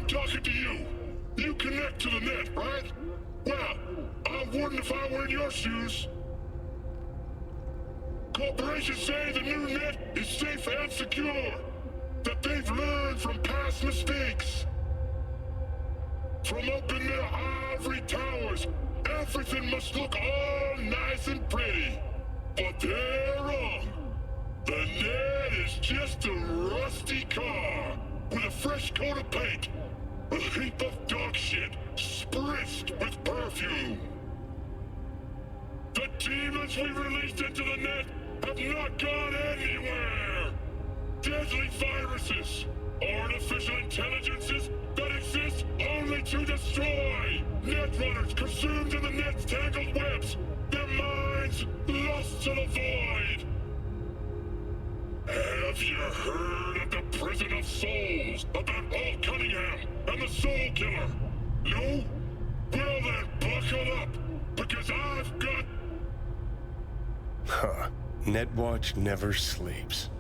I'm talking to you. You connect to the net, right? Well, I wouldn't if I were in your shoes. Corporations say the new net is safe and secure. That they've learned from past mistakes. From up in their ivory towers, everything must look all nice and pretty. But they're wrong. The net is just a rusty car with a fresh coat of paint. A heap of dog shit spritzed with perfume. The demons we released into the net have not gone anywhere. Deadly viruses, artificial intelligences that exist only to destroy. Netrunners consumed in the net's tangled webs, their minds lost to the void. Have you heard of the prison of souls about Al Cunningham and the Soul Killer? No? Well then, buckle up, because I've got... Huh. Netwatch never sleeps.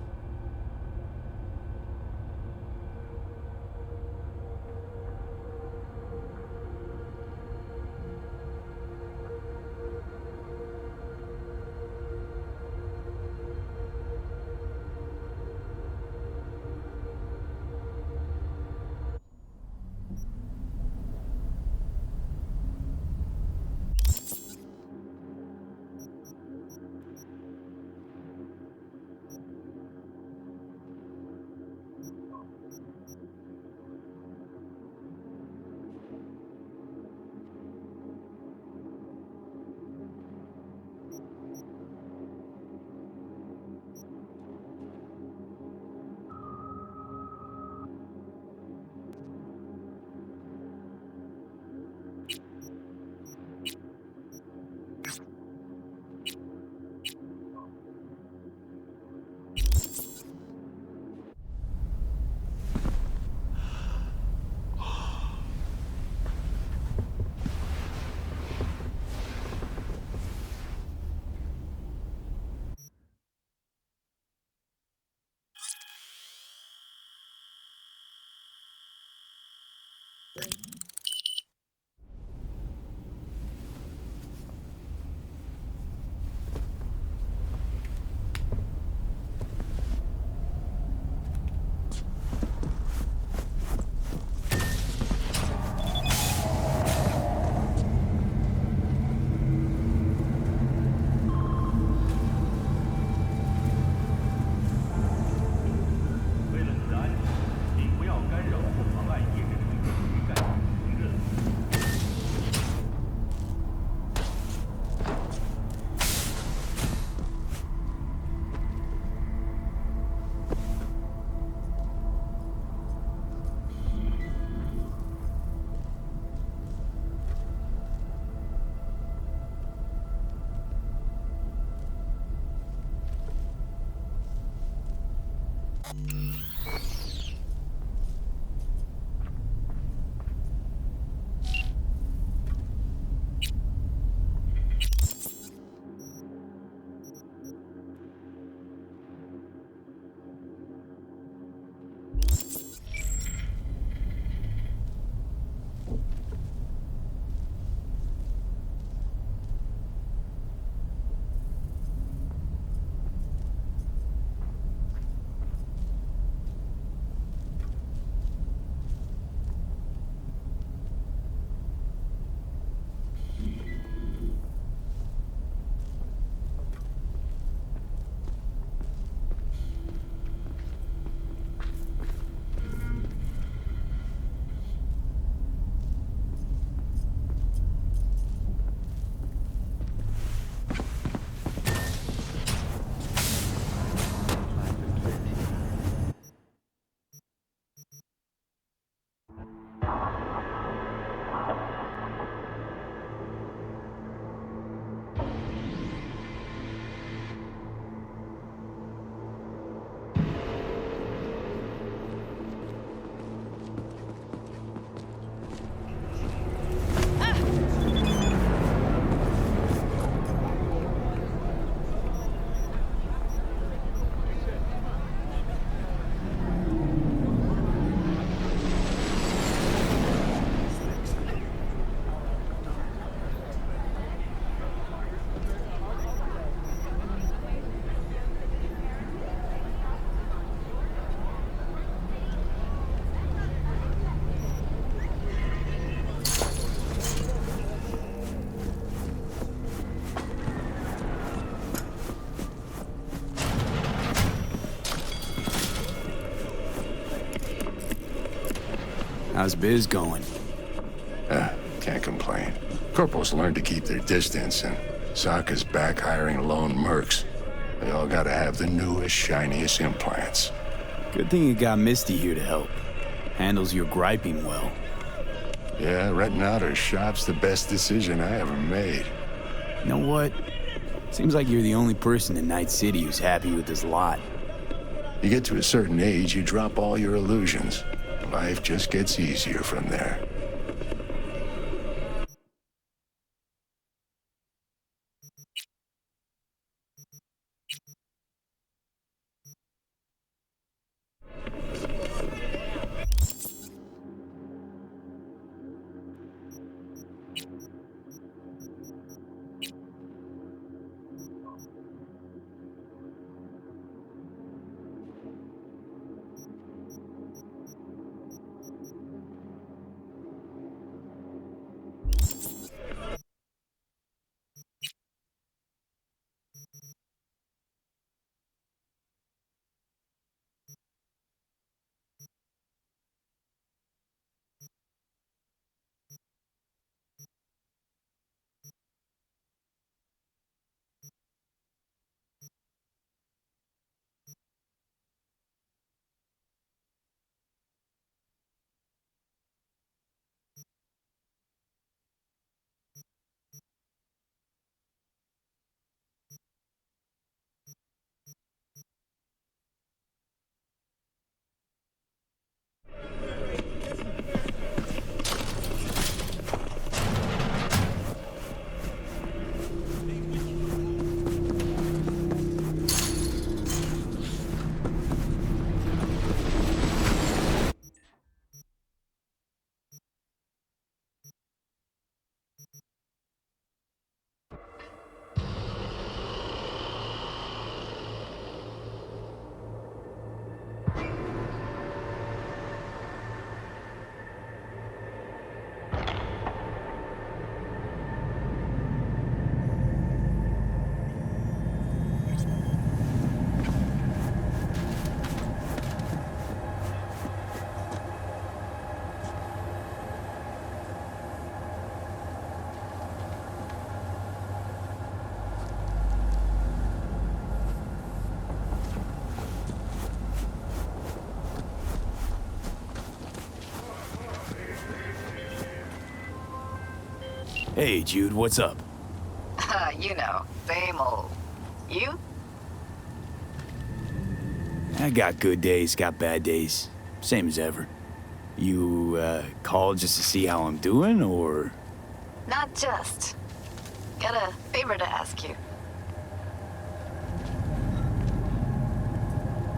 How's biz going? Can't complain. Corporals learn to keep their distance, and Sokka's back hiring lone mercs. They all gotta have the newest, shiniest implants. Good thing you got Misty here to help. Handles your griping well. Yeah, renting out her shop's the best decision I ever made. You know what? Seems like you're the only person in Night City who's happy with this lot. You get to a certain age, you drop all your illusions. Life just gets easier from there. Hey, Jude, what's up? You know, same old. You? I got good days, got bad days. Same as ever. You, called just to see how I'm doing, or...? Not just. Got a favor to ask you.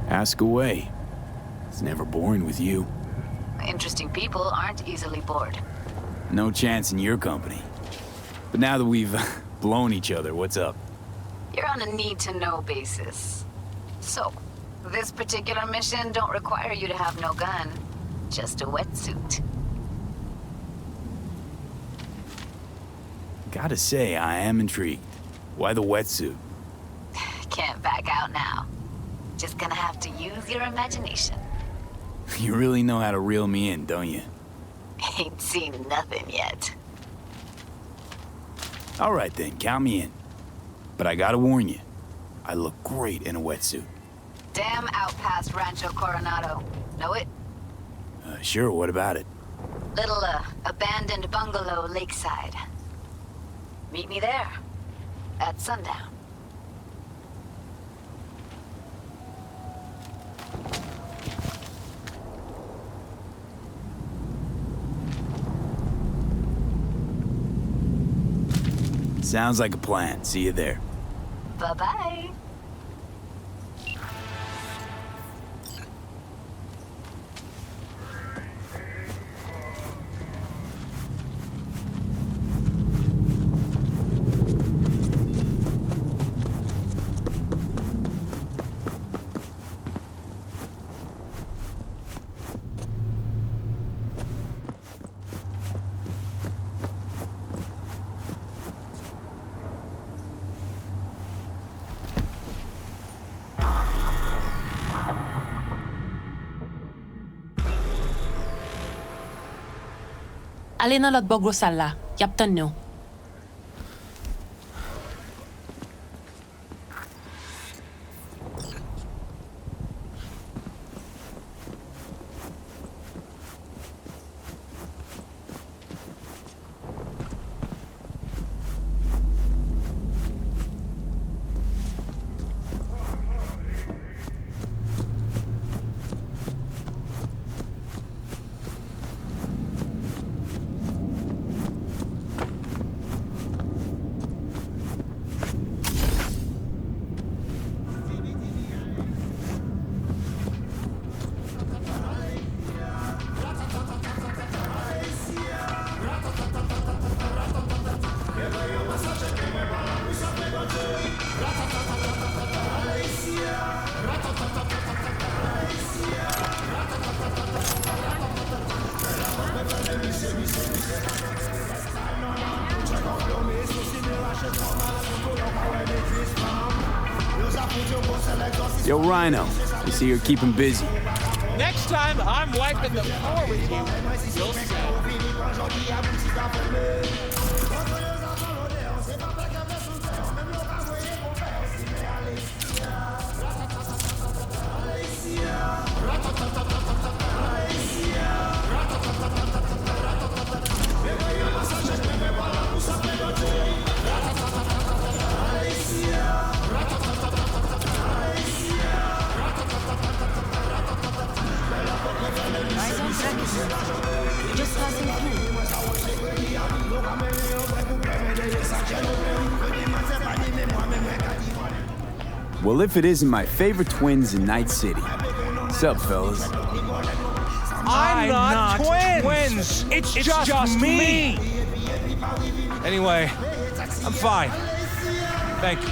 Ask away. It's never boring with you. Interesting people aren't easily bored. No chance in your company. But now that we've blown each other, what's up? You're on a need-to-know basis. So, this particular mission don't require you to have no gun. Just a wetsuit. Gotta say, I am intrigued. Why the wetsuit? Can't back out now. Just gonna have to use your imagination. You really know how to reel me in, don't you? Ain't seen nothing yet. All right then, count me in. But I gotta warn you, I look great in a wetsuit. Damn out past Rancho Coronado. Know it? Sure, what about it? Little, abandoned bungalow lakeside. Meet me there. At sundown. Sounds like a plan. See you there. Bye-bye. علينا لطبوغ سلا يبتنو. Yo, Rhino, you see you're keeping busy. Next time, I'm wiping the floor with you. You'll see. Just passing through. Well, if it isn't my favorite twins in Night City. Sup, fellas? I'm not twins. It's just me. Anyway, I'm fine. Thank you.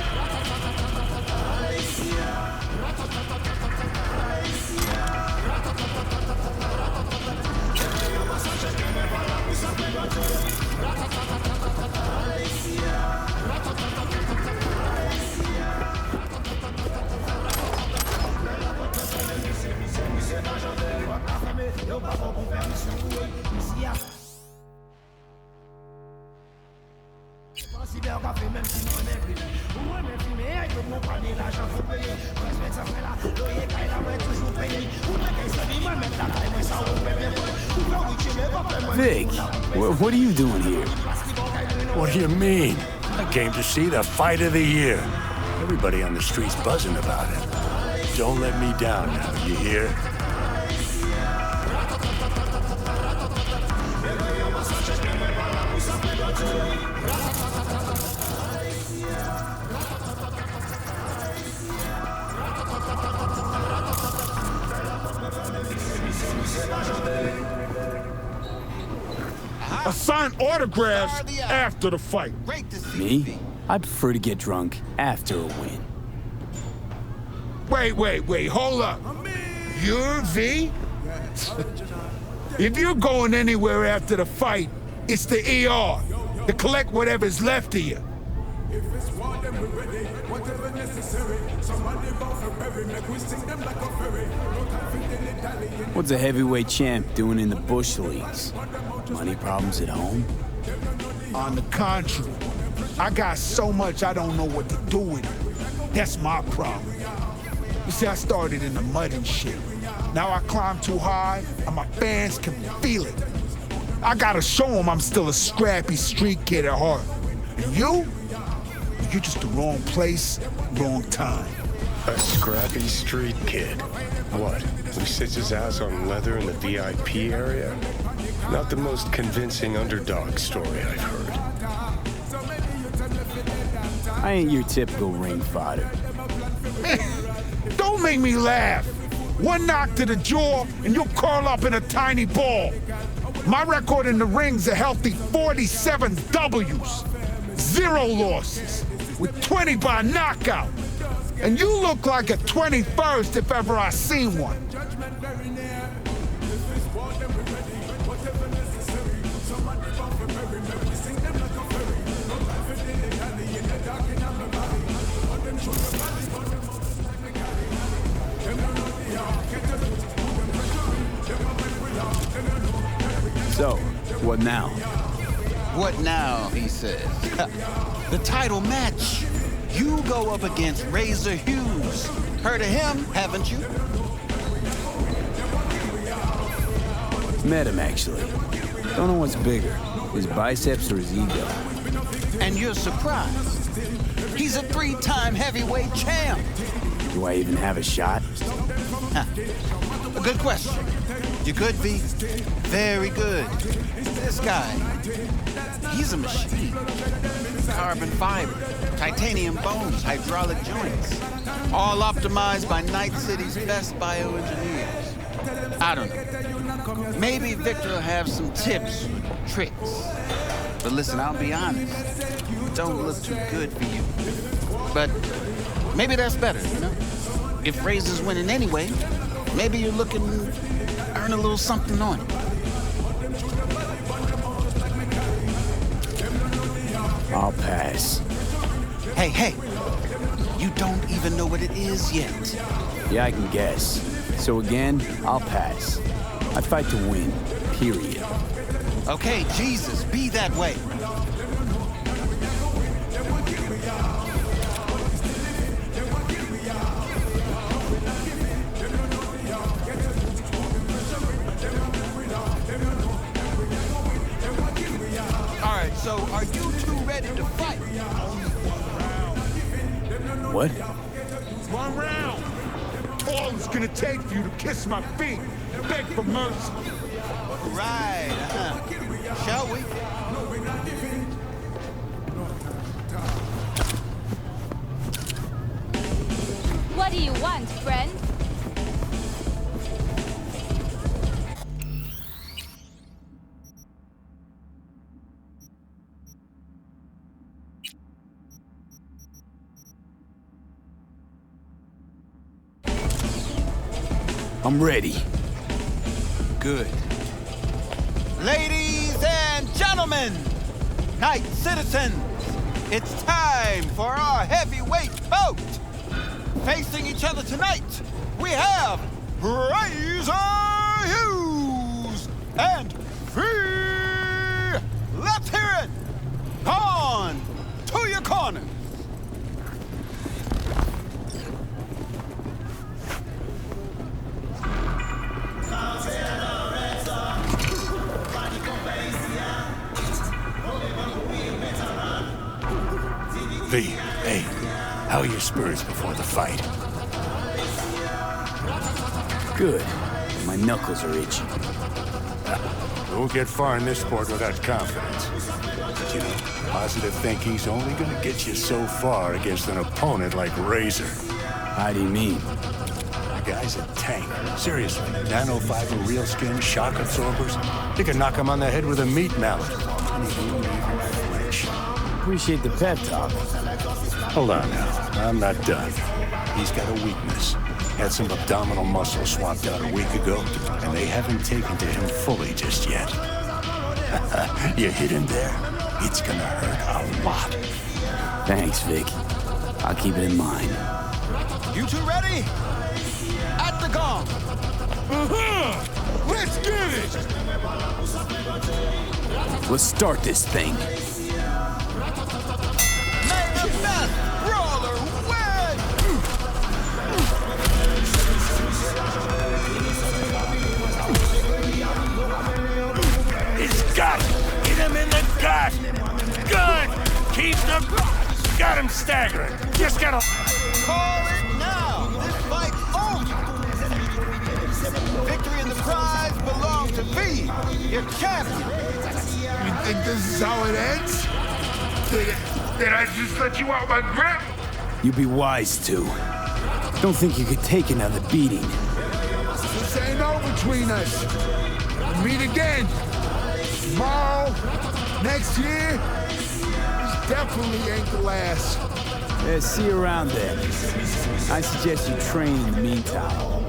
Vic, what are you doing here? What do you mean? I came to see the fight of the year. Everybody on the street's buzzing about it. Don't let me down now, you hear? I sign autographs after the fight. Me? I prefer to get drunk after a win. Wait, hold up. You're V? If you're going anywhere after the fight, it's the ER to collect whatever's left of you. What's a heavyweight champ doing in the bush leagues? Money problems at home? On the contrary, I got so much I don't know what to do with it. That's my problem. You see, I started in the mud and shit. Now I climb too high, and my fans can feel it. I gotta show them I'm still a scrappy street kid at heart. And you're just the wrong place, wrong time. A scrappy street kid. What? Who sits his ass on leather in the VIP area? Not the most convincing underdog story I've heard. I ain't your typical ring fighter. Don't make me laugh. One knock to the jaw, and you'll curl up in a tiny ball. My record in the ring's a healthy 47 W's, 0 losses, with 20 by knockout. And you look like a 21st if ever I seen one. So, What now? What now, he says. The title match. You go up against Razor Hughes. Heard of him, haven't you? Met him, actually. Don't know what's bigger, his biceps or his ego. And you're surprised. He's a 3-time heavyweight champ. Do I even have a shot? Huh. A good question. You good, V? Very good. This guy, he's a machine. Carbon fiber, titanium bones, hydraulic joints. All optimized by Night City's best bioengineers. I don't know. Maybe Victor will have some tips or tricks. But listen, I'll be honest. Don't look too good for you. But maybe that's better, you know? If Razor's winning anyway, maybe you're looking to earn a little something on it. I'll pass. Hey, you don't even know what it is yet. Yeah, I can guess. So again, I'll pass. I fight to win, period. Okay, Jesus, be that way. All right, so are you two ready to fight? What? 1 round. All it's gonna take for you to kiss my feet, beg for mercy. Right, Shall we? What do you want, friend? I'm ready. Good. Ladies and gentlemen, night citizens, it's time for our heavyweight bout. Facing each other tonight, we have Razor Hughes and Free. Let's hear it. On to your corners. V, hey, how are your spirits before the fight? Good. My knuckles are itchy. You won't get far in this sport without confidence. But you know, positive thinking's only gonna get you so far against an opponent like Razor. How do you mean? The guy's a tank. Seriously, nanofiber, real skin, shock absorbers. You can knock him on the head with a meat mallet. And he won't even flinch. Appreciate the pep talk. Hold on now, I'm not done. He's got a weakness. Had some abdominal muscle swapped out a week ago, and they haven't taken to him fully just yet. You hit him there, it's gonna hurt a lot. Thanks, Vic. I'll keep it in mind. You two ready? At the gong. Let's get it! Let's start this thing. May the best brawler win! He's got it! Hit him in the gut! Good! Keep them... Got him staggering! Just gotta... Call it now! This fight's over! Victory and the prize belong to V, your champion! You think this is how it ends? Did I just let you out my grip? You'd be wise to. Don't think you could take another beating. This ain't over between us. We'll meet again. Tomorrow, next year. This definitely ain't the last. Yeah, see you around then. I suggest you train in the meantime.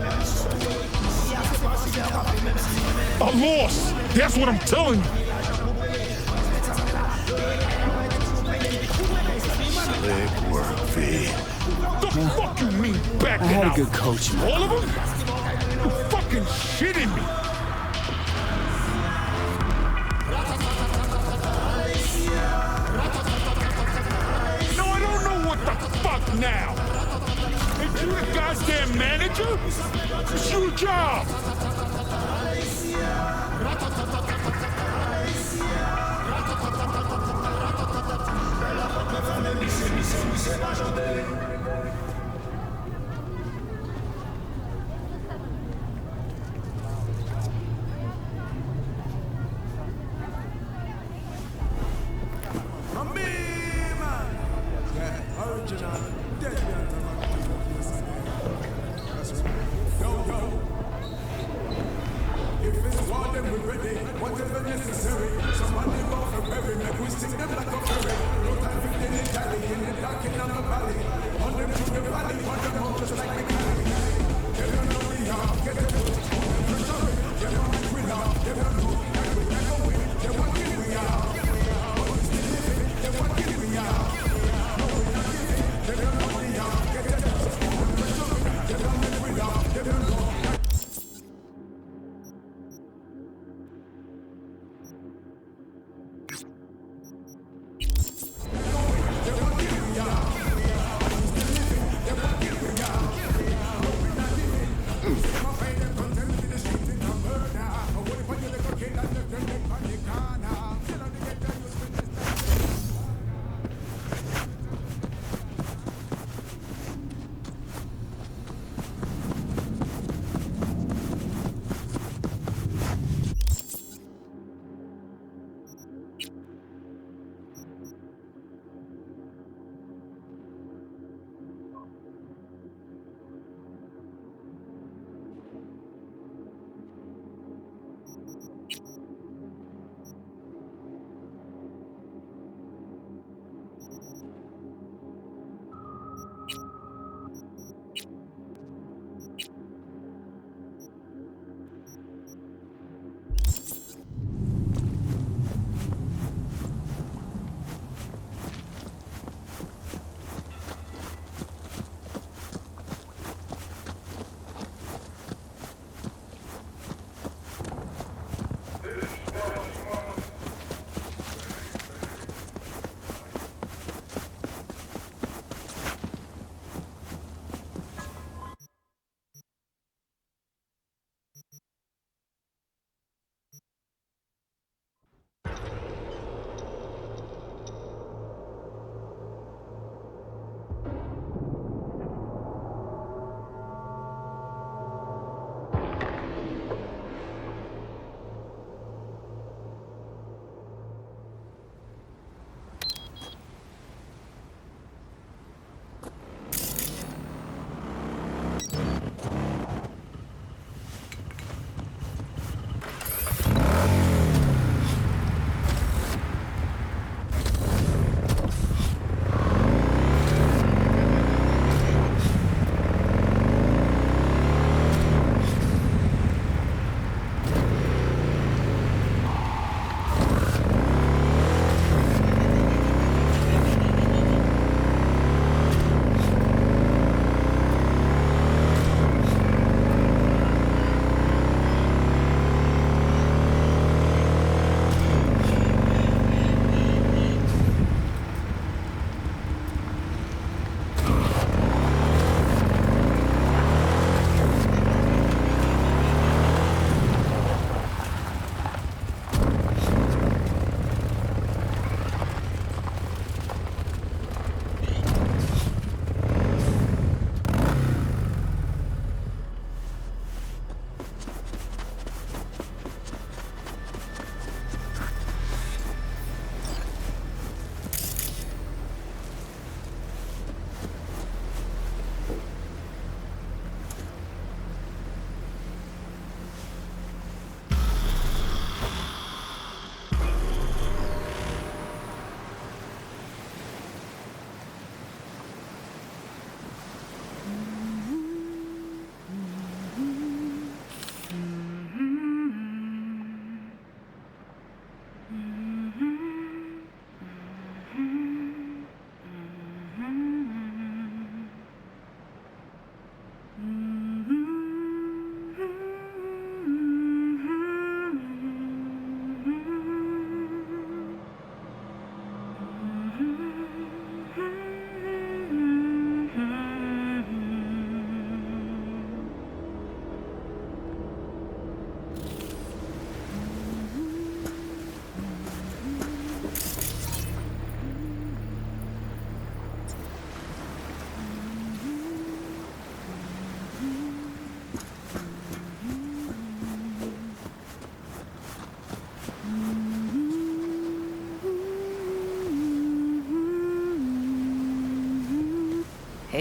I lost. That's what I'm telling you. Slick work, V. The fuck you mean backing I had a out? good coach, man. All of them? You fucking shitting me.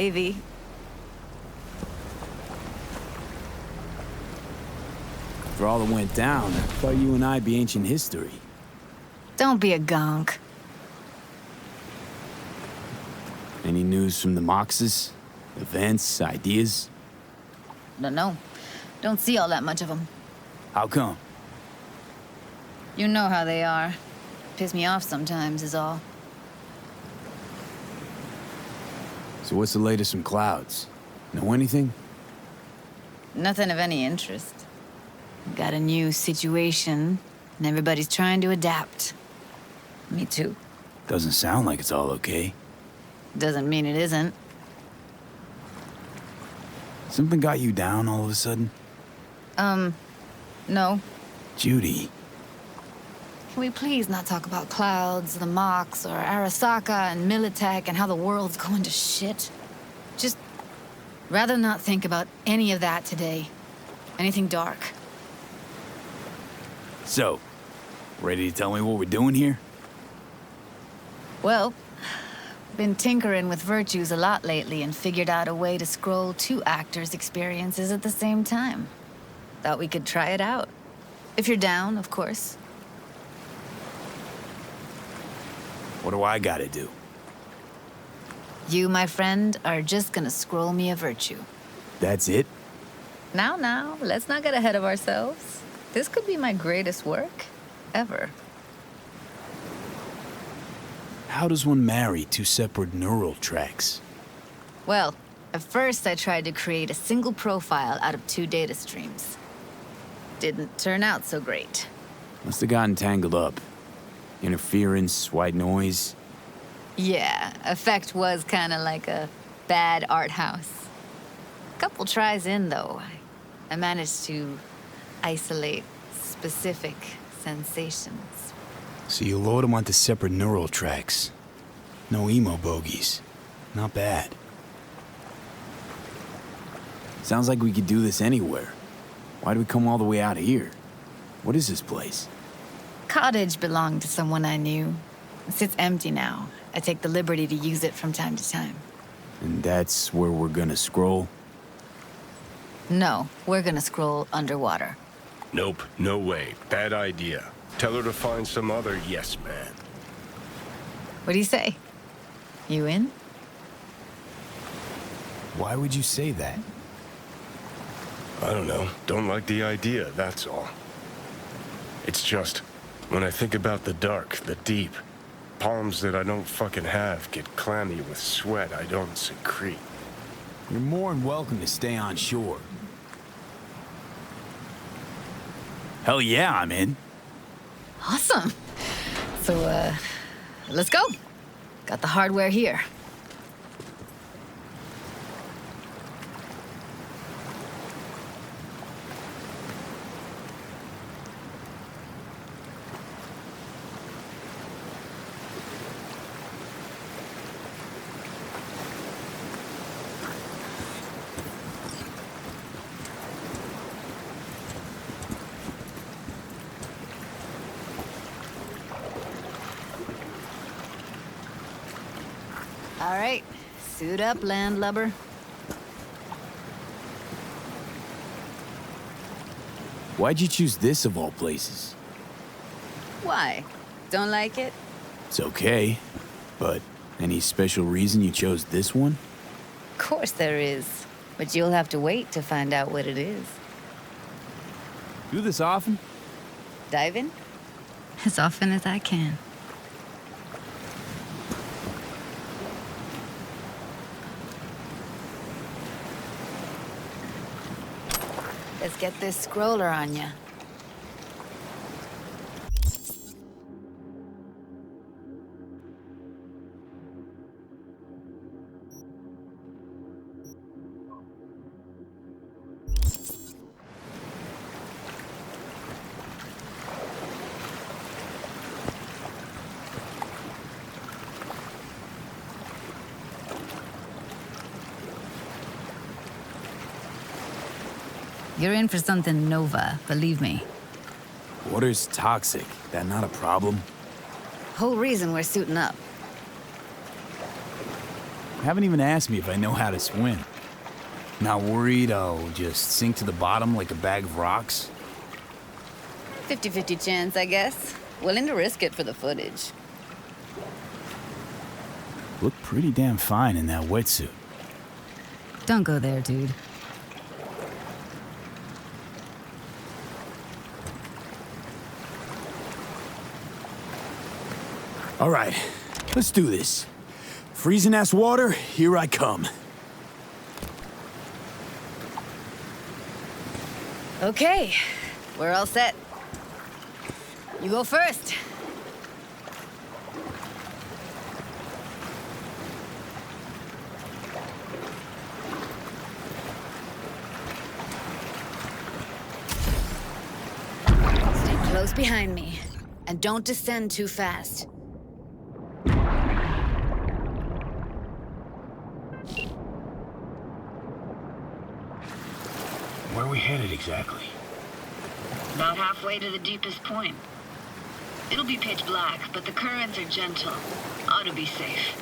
Hey, V. After all that went down, I thought you and I'd be ancient history. Don't be a gonk. Any news from the Moxes? Events, ideas? No. Don't see all that much of them. How come? You know how they are. Piss me off sometimes is all. So what's the latest from Clouds? Know anything? Nothing of any interest. Got a new situation, and everybody's trying to adapt. Me too. Doesn't sound like it's all okay. Doesn't mean it isn't. Something got you down all of a sudden? No. Judy. Can we please not talk about Clouds, the Mox, or Arasaka and Militech and how the world's going to shit? Just rather not think about any of that today. Anything dark. So, ready to tell me what we're doing here? Well, been tinkering with virtues a lot lately and figured out a way to scroll two actors' experiences at the same time. Thought we could try it out. If you're down, of course. What do I gotta do? You, my friend, are just gonna scroll me a virtue. That's it? Now, let's not get ahead of ourselves. This could be my greatest work ever. How does one marry two separate neural tracks? Well, at first I tried to create a single profile out of two data streams. Didn't turn out so great. Must have gotten tangled up. Interference, white noise. Yeah, effect was kind of like a bad art house. Couple tries in, though, I managed to isolate specific sensations. So you load them onto separate neural tracks. No emo bogies. Not bad. Sounds like we could do this anywhere. Why'd we come all the way out here? What is this place? Cottage belonged to someone I knew. It sits empty now. I take the liberty to use it from time to time. And that's where we're gonna scroll? No, we're gonna scroll underwater. Nope, no way. Bad idea. Tell her to find some other yes man. What do you say? You in? Why would you say that? I don't know. Don't like the idea, that's all. It's just, when I think about the dark, the deep, palms that I don't fucking have get clammy with sweat I don't secrete. You're more than welcome to stay on shore. Hell yeah, I'm in. Awesome. So, let's go. Got the hardware here. All right, suit up, landlubber. Why'd you choose this of all places? Why? Don't like it? It's okay, but any special reason you chose this one? Of course there is, but you'll have to wait to find out what it is. Do this often? Dive in? As often as I can. Let's get this scroller on ya. You're in for something Nova, believe me. Water's toxic. That not a problem? Whole reason we're suiting up. Haven't even asked me if I know how to swim. Not worried I'll just sink to the bottom like a bag of rocks? 50-50 chance, I guess. Willing to risk it for the footage. Look pretty damn fine in that wetsuit. Don't go there, dude. All right, let's do this. Freezing-ass water, here I come. Okay, we're all set. You go first. Stay close behind me, and don't descend too fast. Where are we headed exactly? About halfway to the deepest point. It'll be pitch black, but the currents are gentle. Ought to be safe.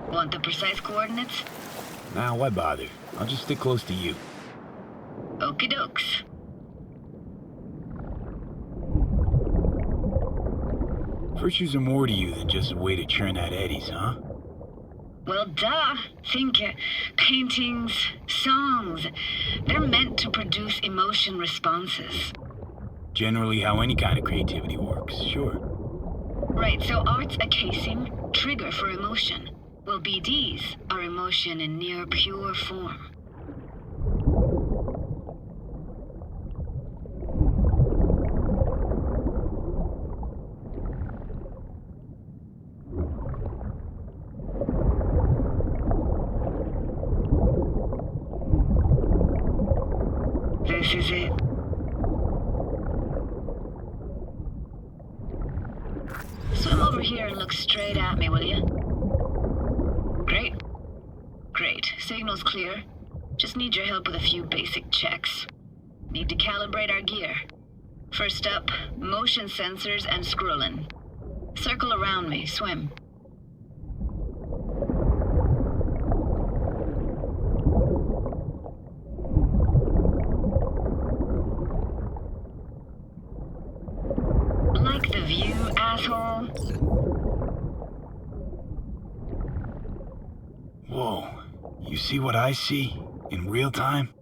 Want the precise coordinates? Nah, why bother? I'll just stick close to you. Okie dokes. Virtues are more to you than just a way to churn out eddies, huh? Well, duh. Think paintings, songs. They're meant to produce emotion responses. Generally how any kind of creativity works, sure. Right, so art's a casing, trigger for emotion. Well, BDs are emotion in near pure form. This is it. Swim over here and look straight at me, will you? Great. Great. Signal's clear. Just need your help with a few basic checks. Need to calibrate our gear. First up, motion sensors and scrolling. Circle around me. Swim. Like the view, asshole? Whoa, you see what I see? In real time?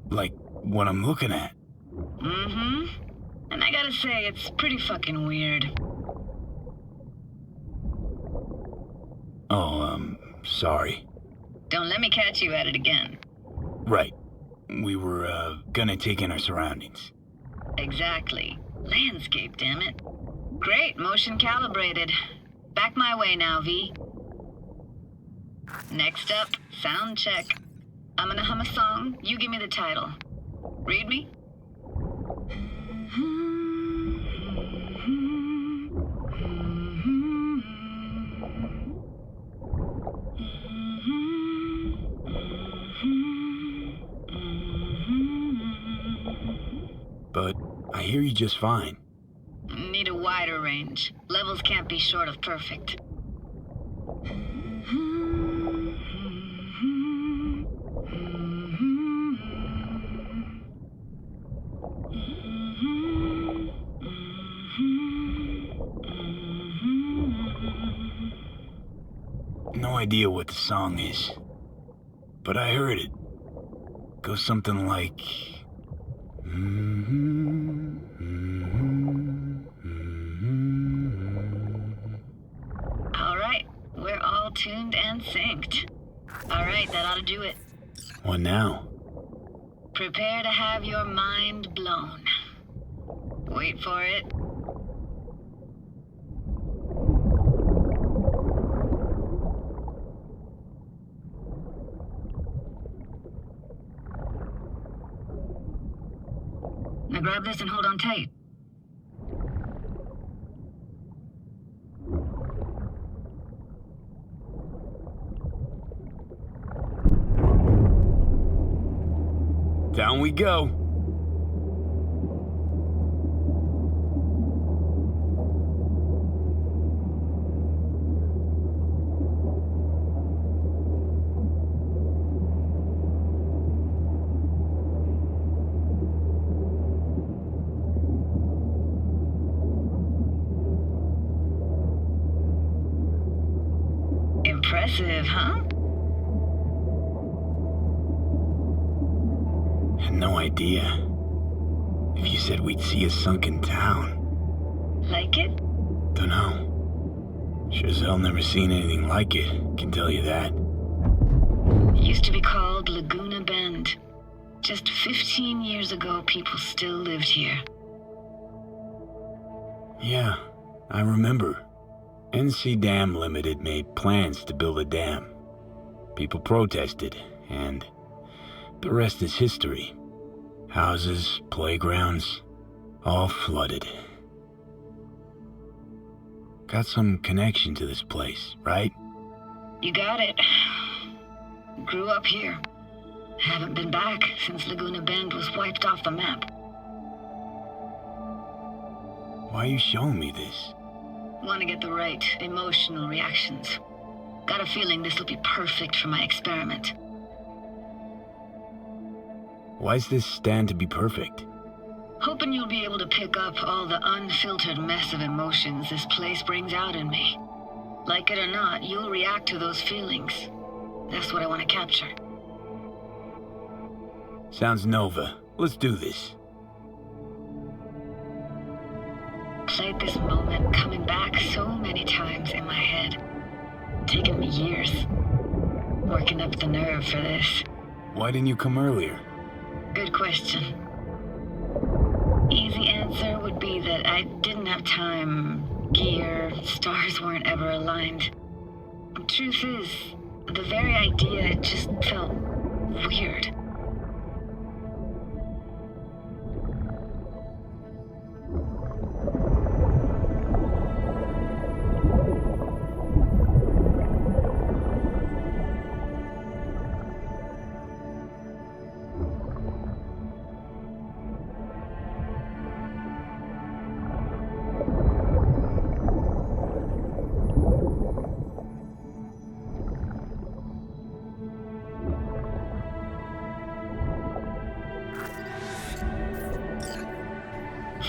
Like, what I'm looking at? Mm-hmm. And I gotta say, it's pretty fucking weird. Oh, sorry. Don't let me catch you at it again. Right. We were, gonna take in our surroundings. Exactly. Landscape, damn it. Great, motion calibrated. Back my way now, V. Next up, sound check. I'm gonna hum a song, you give me the title. Read me? But I hear you just fine. Need a wider range. Levels can't be short of perfect. No idea what the song is, but I heard it. Goes something like... All right, we're all tuned and synced. All right, that ought to do it. What now? Prepare to have your mind blown. Wait for it. Now grab this and hold on tight. Down we go. Impressive, huh? Had no idea. If you said we'd see a sunken town. Like it? Dunno. Sure as hell never seen anything like it, can tell you that. Used to be called Laguna Bend. Just 15 years ago, people still lived here. Yeah, I remember. NC Dam Limited made plans to build a dam. People protested, and the rest is history. Houses, playgrounds, all flooded. Got some connection to this place, right? You got it. Grew up here. Haven't been back since Laguna Bend was wiped off the map. Why are you showing me this? Want to get the right emotional reactions. Got a feeling this will be perfect for my experiment. Why's this stand to be perfect? Hoping you'll be able to pick up all the unfiltered mess of emotions this place brings out in me. Like it or not, you'll react to those feelings. That's what I want to capture. Sounds Nova. Let's do this. Played this moment coming back so many times in my head. Taken me years. Working up the nerve for this. Why didn't you come earlier? Good question. Easy answer would be that I didn't have time, gear, stars weren't ever aligned. Truth is, the very idea, it just felt weird.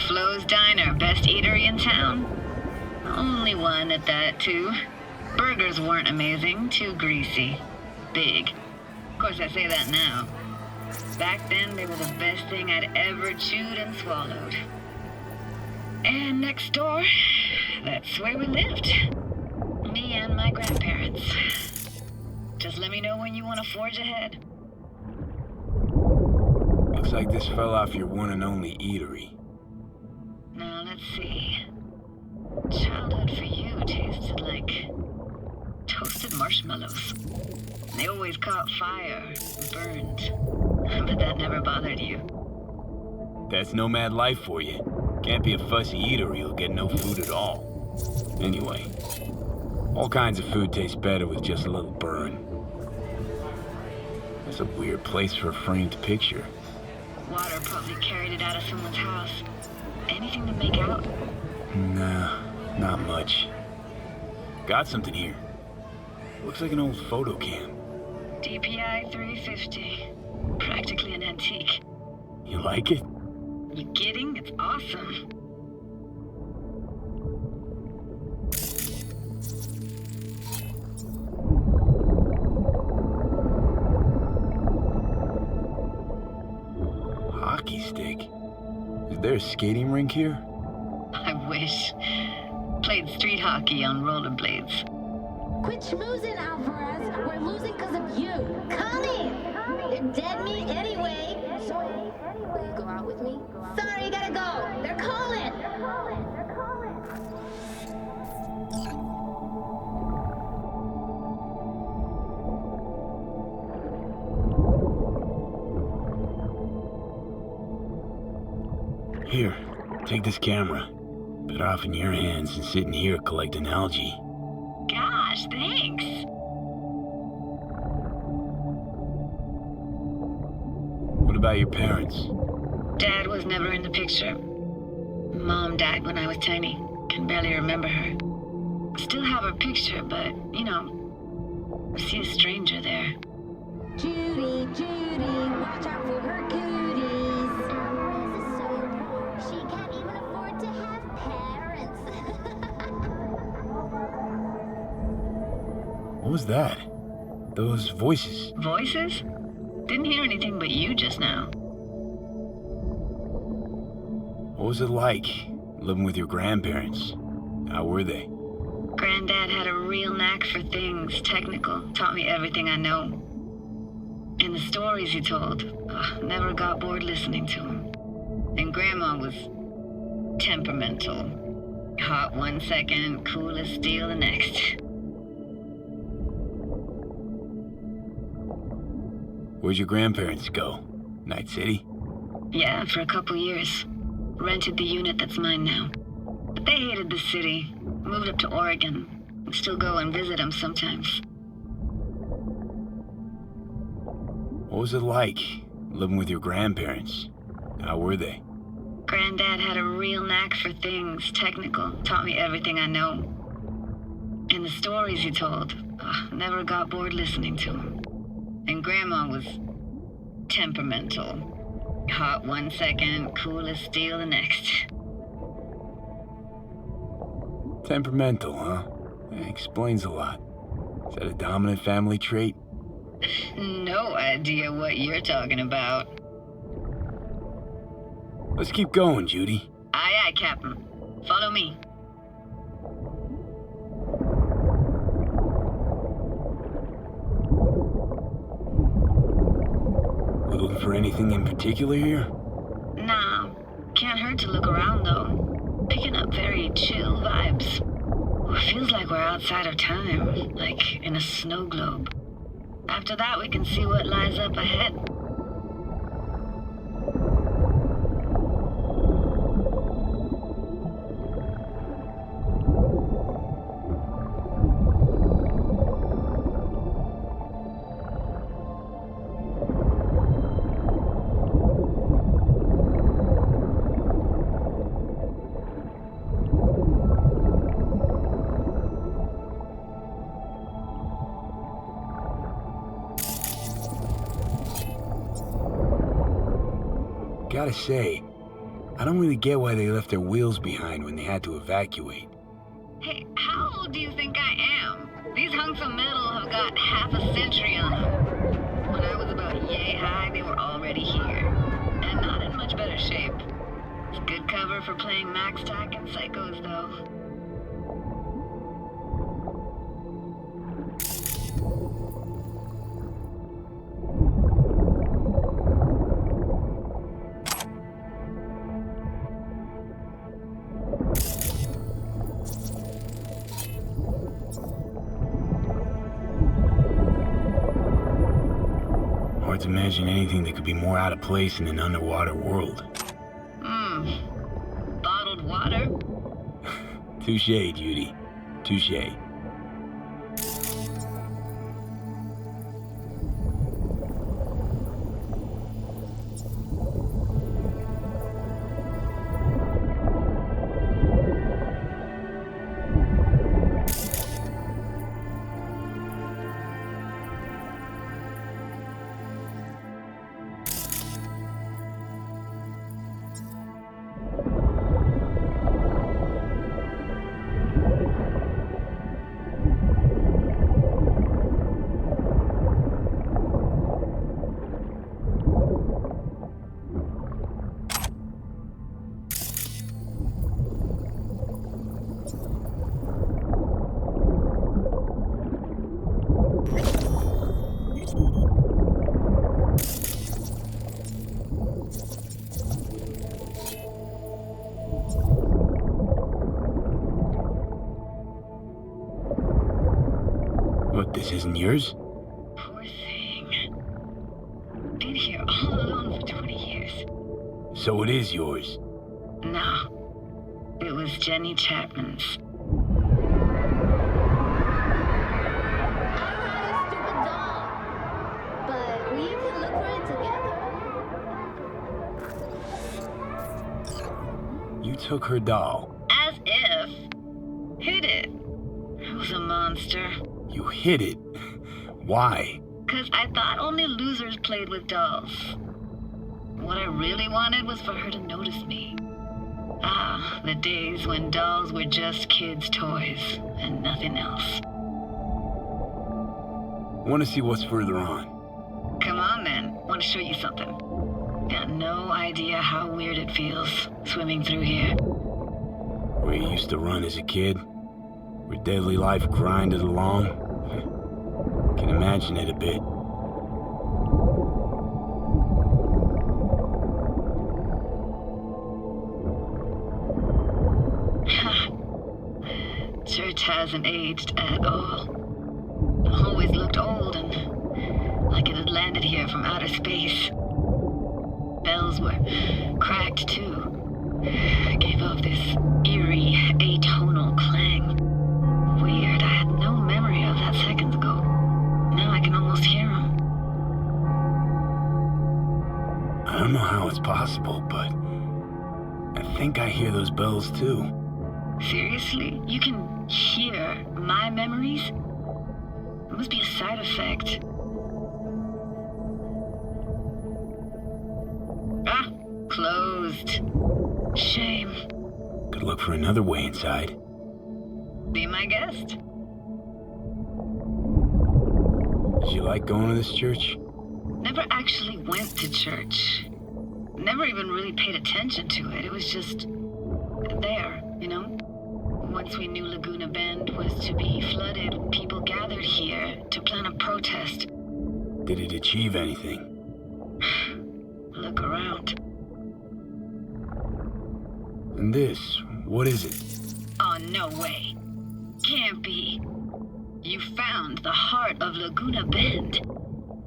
Flo's Diner, best eatery in town? Only one at that, too. Burgers weren't amazing, too greasy. Big. Of course, I say that now. Back then, they were the best thing I'd ever chewed and swallowed. And next door, that's where we lived. Me and my grandparents. Just let me know when you want to forge ahead. Looks like this fell off your one and only eatery. Now, let's see. Childhood for you tasted like toasted marshmallows. They always caught fire, burned. But that never bothered you. That's nomad life for you. Can't be a fussy eater or you'll get no food at all. Anyway, all kinds of food tastes better with just a little burn. That's a weird place for a framed picture. Water probably carried it out of someone's house. Anything to make out? Nah, not much. Got something here. Looks like an old photo cam. DPI 350. Practically an antique. You like it? You kidding? It's awesome. Hockey stick? Is there a skating rink here? I wish. Played street hockey on rollerblades. Quit schmoozing, Alvarez. We're losing because of you. Come in. They're dead meat anyway. Will you go out with me? Sorry, gotta go. They're calling. Here, take this camera. Better off in your hands than sitting here collecting algae. Gosh, thanks. What about your parents? Dad was never in the picture. Mom died when I was tiny. Can barely remember her. Still have her picture, but, you know, see a stranger there. Judy, watch out for her cooties. Alvarez is so poor, she can't even afford to have parents. was that? Those voices. Voices? Didn't hear anything but you just now. What was it like, living with your grandparents? How were they? Granddad had a real knack for things technical, taught me everything I know. And the stories he told, never got bored listening to him. And Grandma was temperamental. Hot one second, cool as steel the next. Where'd your grandparents go? Night City? Yeah, for a couple years. Rented the unit that's mine now. But they hated the city. Moved up to Oregon. Still go and visit them sometimes. What was it like, living with your grandparents? How were they? Granddad had a real knack for things technical, taught me everything I know. And the stories he told, never got bored listening to him. And Grandma was temperamental. Hot one second, cool as steel the next. Temperamental, huh? That explains a lot. Is that a dominant family trait? No idea what you're talking about. Let's keep going, Judy. Aye, aye, Captain. Follow me. We looking for anything in particular here? Nah, can't hurt to look around though. Picking up very chill vibes. It feels like we're outside of time, like in a snow globe. After that, we can see what lies up ahead. Gotta say, I don't really get why they left their wheels behind when they had to evacuate. Hey, how old do you think I am? These hunks of metal have got half a century on them. When I was about yay high, they were already here. And not in much better shape. It's good cover for playing Max Tack and Psychos, though. Hard to imagine anything that could be more out of place in an underwater world. Bottled water? Touché, Judy. Touché. What, this isn't yours? Poor thing. Been here all alone for 20 years. So it is yours? No. It was Jenny Chapman's. You took her doll. As if. Hid it. I was a monster. You hid it? Why? 'Cause I thought only losers played with dolls. What I really wanted was for her to notice me. Ah, the days when dolls were just kids' toys and nothing else. Want to see what's further on. Come on, then. Want to show you something. Got no idea how weird it feels swimming through here. Where you used to run as a kid, where daily life grinded along. Can imagine it a bit. Church hasn't aged at all. Always looked old and like it had landed here from outer space. Bells were cracked too. Gave off this eerie, atonal clang. Weird, I had no memory of that seconds ago. Now I can almost hear them. I don't know how it's possible, but I think I hear those bells too. Seriously? You can hear my memories? It must be a side effect. Ah, closed. Shame. Could look for another way inside. Be my guest. Did you like going to this church? Never actually went to church. Never even really paid attention to it. It was just there, you know? Once we knew Laguna Bend was to be flooded, people gathered here to plan a protest. Did it achieve anything? Look around. And this, what is it? Oh, no way. Can't be. You found the heart of Laguna Bend.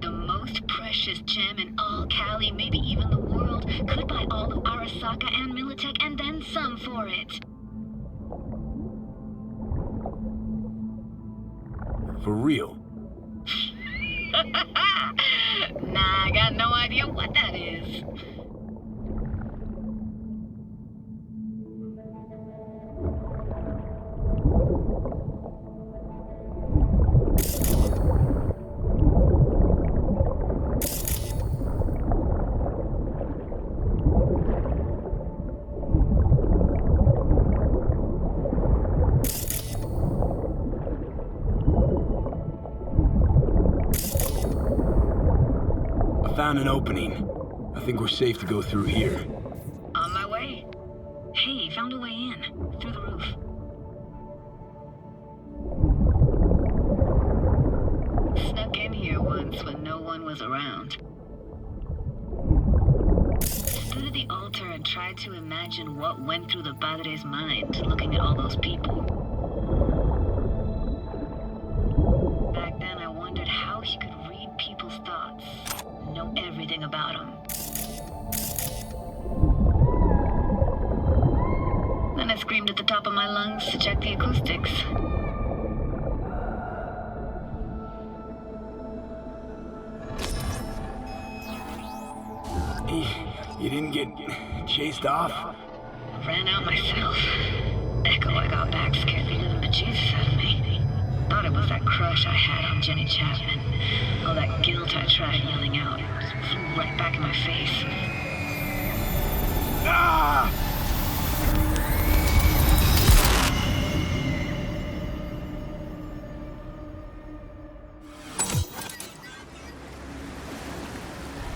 The most precious gem in all Cali, maybe even the world, could buy all of Arasaka and Militech and then some for it. For real? Nah, I got no idea what that is. Found an opening. I think we're safe to go through here. On my way. Hey, found a way in. Through the roof. Snuck in here once when no one was around. Stood at the altar and tried to imagine what went through the Padre's mind, looking at all those people. Back then I wondered how he could read people's thoughts. Know everything about him. Then I screamed at the top of my lungs to check the acoustics. You didn't get chased off? Ran out myself. Echo I got back scared the living bejesus out of me. Thought it was that crush I had on Jenny Chapman. All that guilt I tried yelling out. Just flew right back in my face. Ah!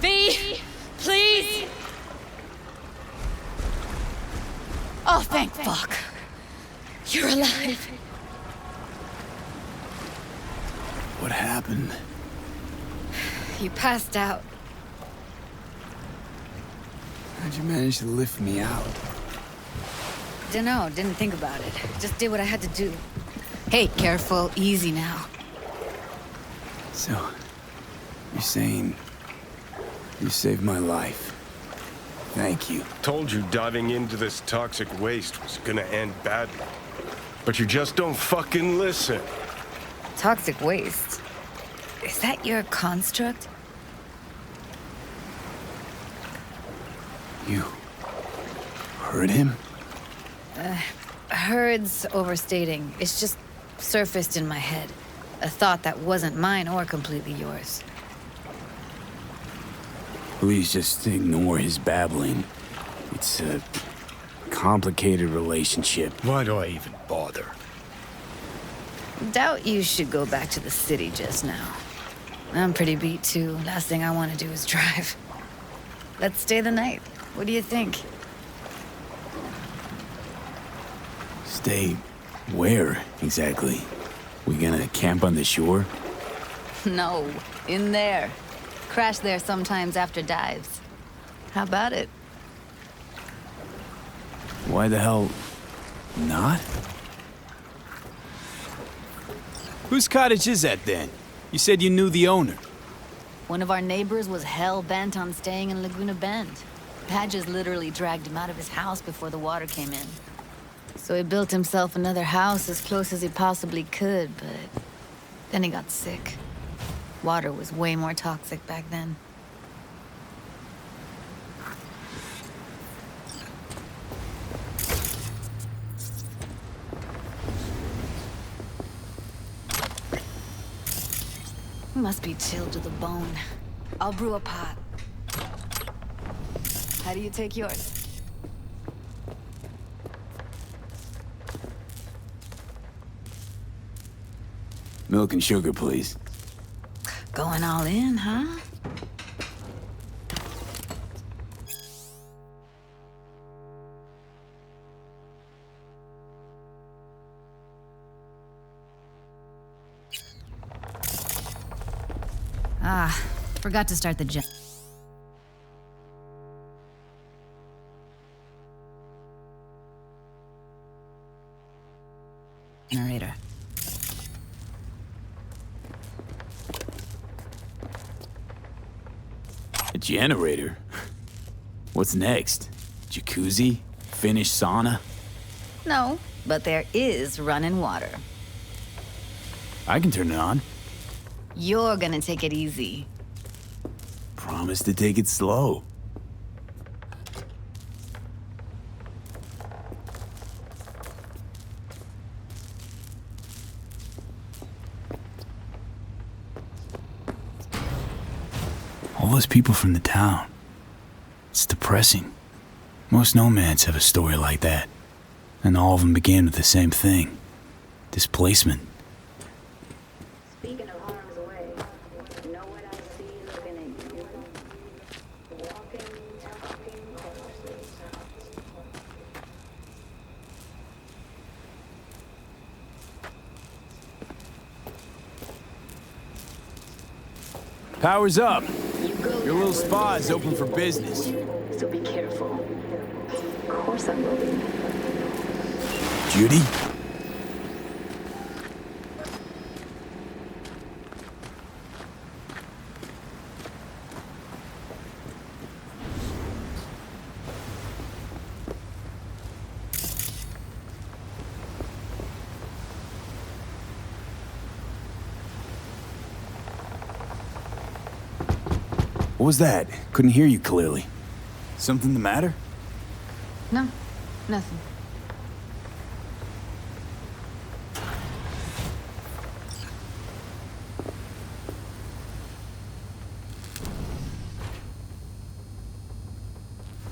V! Please! Oh, thank fuck. You're alive. What happened? You passed out. How'd you manage to lift me out? Dunno, didn't think about it. Just did what I had to do. Hey, careful, easy now. So, you're saying you saved my life. Thank you. Told you diving into this toxic waste was gonna end badly. But you just don't fucking listen. Toxic waste? Is that your construct? You heard him? Heard's overstating. It's just surfaced in my head. A thought that wasn't mine or completely yours. Please just ignore his babbling. It's a complicated relationship. Why do I even bother? Doubt you should go back to the city just now. I'm pretty beat too. Last thing I want to do is drive. Let's stay the night. What do you think? Stay where, exactly? We gonna camp on the shore? No, in there. Crash there sometimes after dives. How about it? Why the hell not? Whose cottage is that then? You said you knew the owner. One of our neighbors was hell-bent on staying in Laguna Bend. Badges literally dragged him out of his house before the water came in. So he built himself another house as close as he possibly could, but then he got sick. Water was way more toxic back then. He must be chilled to the bone. I'll brew a pot. How do you take yours? Milk and sugar, please. Going all in, huh? Ah, forgot to start the gen. Generator. A generator? What's next? Jacuzzi? Finnish sauna? No, but there is running water. I can turn it on. You're gonna take it easy. Promise to take it slow. All those people from the town. It's depressing. Most nomads have a story like that. And all of them began with the same thing. Displacement. Speaking of harm's way, know what I see looking at you? Walking, talking corpses. Power's up. Your little spa is open for business. So be careful. Of course I will be. Judy? What was that? Couldn't hear you clearly. Something the matter? No, nothing.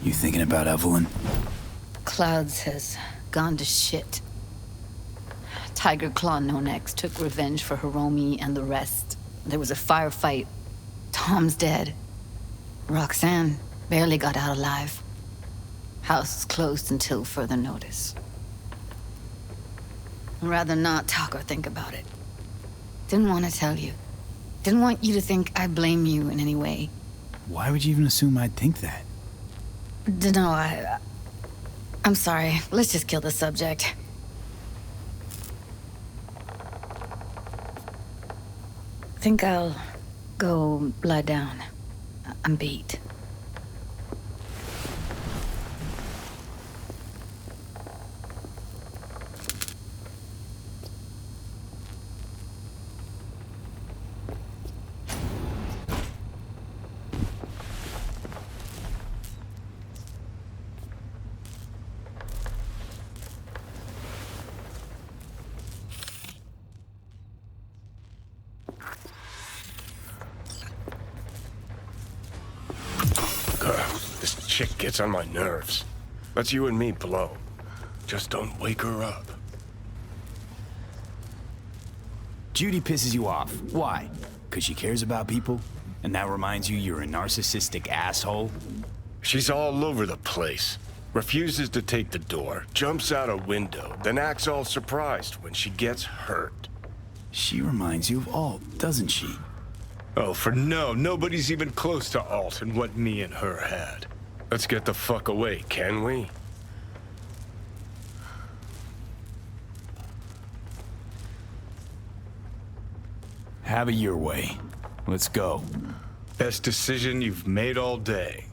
You thinking about Evelyn? Clouds has gone to shit. Tiger Claw No Necks took revenge for Hiromi and the rest. There was a firefight. Tom's dead. Roxanne barely got out alive. House is closed until further notice. I'd rather not talk or think about it. Didn't want to tell you. Didn't want you to think I blame you in any way. Why would you even assume I'd think that? Dunno, I'm sorry. Let's just kill the subject. Think I'll go lie down. I'm beat. Chick gets on my nerves. Let's you and me blow. Just don't wake her up. Judy pisses you off. Why? Because she cares about people? And that reminds you you're a narcissistic asshole? She's all over the place. Refuses to take the door, jumps out a window, then acts all surprised when she gets hurt. She reminds you of Alt, doesn't she? Oh, for no, nobody's even close to Alt and what me and her had. Let's get the fuck away, can we? Have it your way. Let's go. Best decision you've made all day.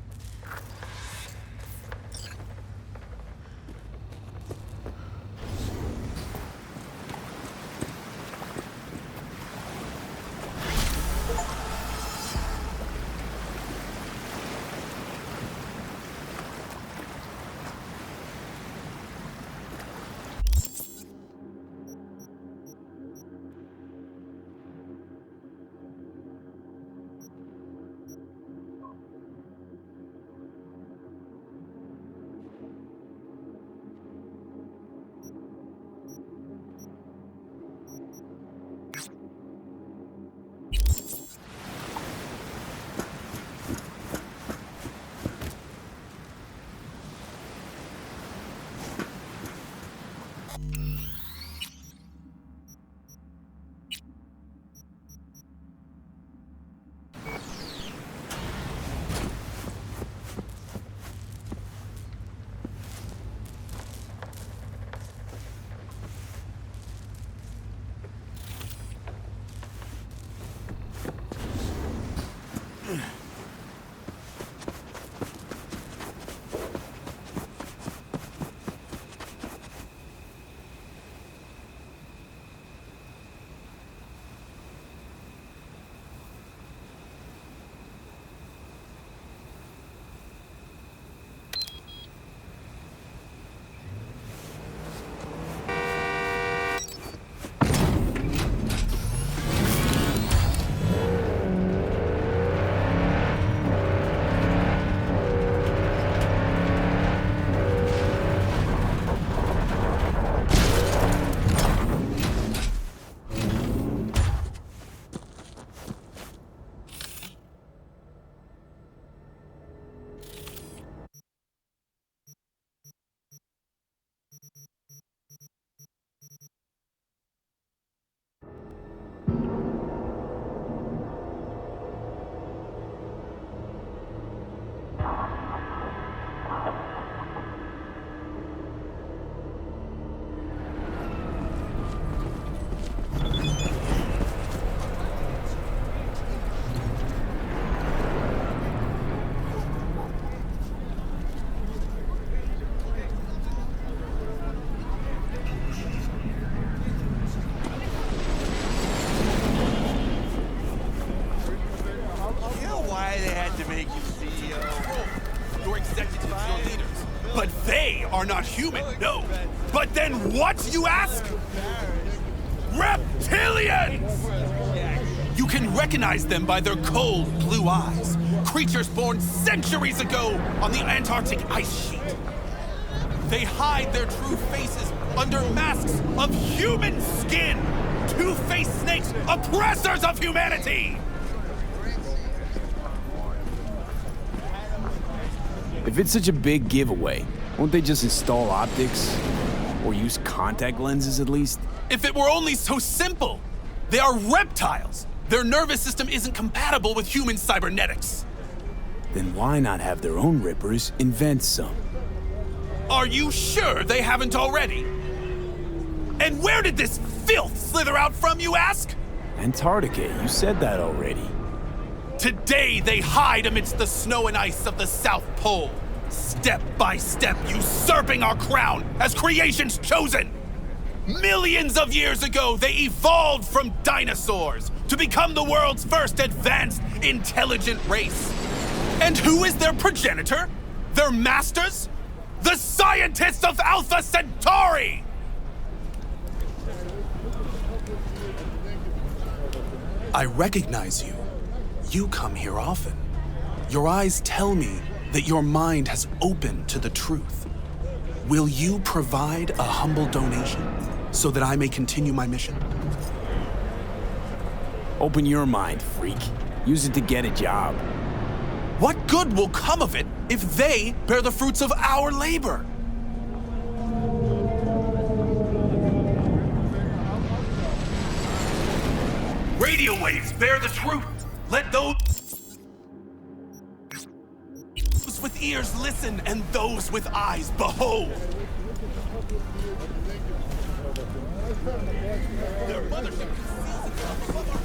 Are not human, no. But then what, you ask? Reptilians! You can recognize them by their cold blue eyes. Creatures born centuries ago on the Antarctic ice sheet. They hide their true faces under masks of human skin. Two-faced snakes, oppressors of humanity! If it's such a big giveaway, won't they just install optics? Or use contact lenses at least? If it were only so simple! They are reptiles! Their nervous system isn't compatible with human cybernetics. Then why not have their own rippers invent some? Are you sure they haven't already? And where did this filth slither out from, you ask? Antarctica, you said that already. Today they hide amidst the snow and ice of the South Pole. Step by step, usurping our crown as creation's chosen. Millions of years ago, they evolved from dinosaurs to become the world's first advanced, intelligent race. And who is their progenitor? Their masters? The scientists of Alpha Centauri! I recognize you. You come here often. Your eyes tell me that your mind has opened to the truth. Will you provide a humble donation so that I may continue my mission? Open your mind, freak. Use it to get a job. What good will come of it if they bear the fruits of our labor? Radio waves bear the truth. Let those with ears listen and those with eyes behold. Their mothership conceals itself above our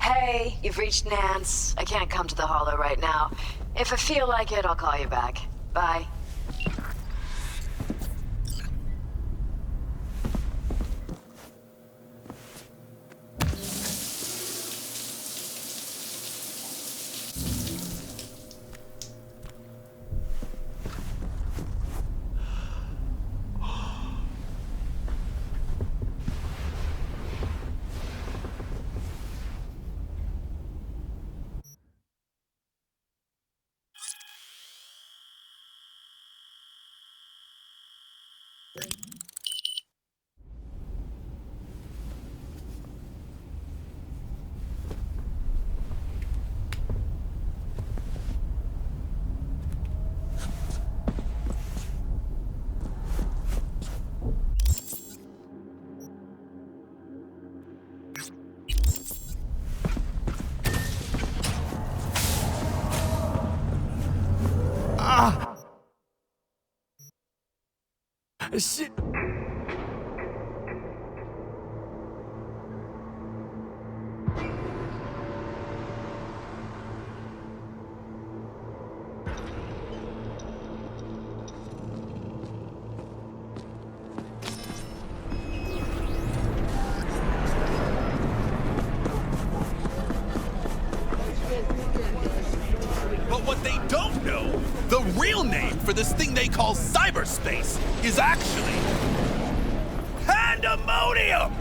Hey, you've reached Nance. I can't come to the Hollow right now. If I feel like it, I'll call you back. Bye. Shit. But what they don't know, the real name for this thing they call cyberspace is actually pandemonium!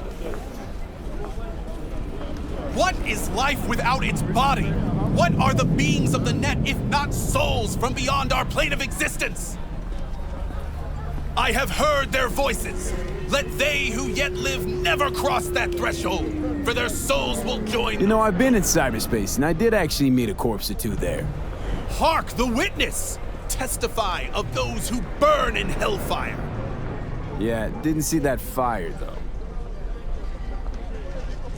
What is life without its body? What are the beings of the net if not souls from beyond our plane of existence? I have heard their voices. Let they who yet live never cross that threshold, for their souls will join. You know, I've been in cyberspace, and I did actually meet a corpse or two there. Hark the witness! Testify of those who burn in hellfire. Yeah, didn't see that fire, though.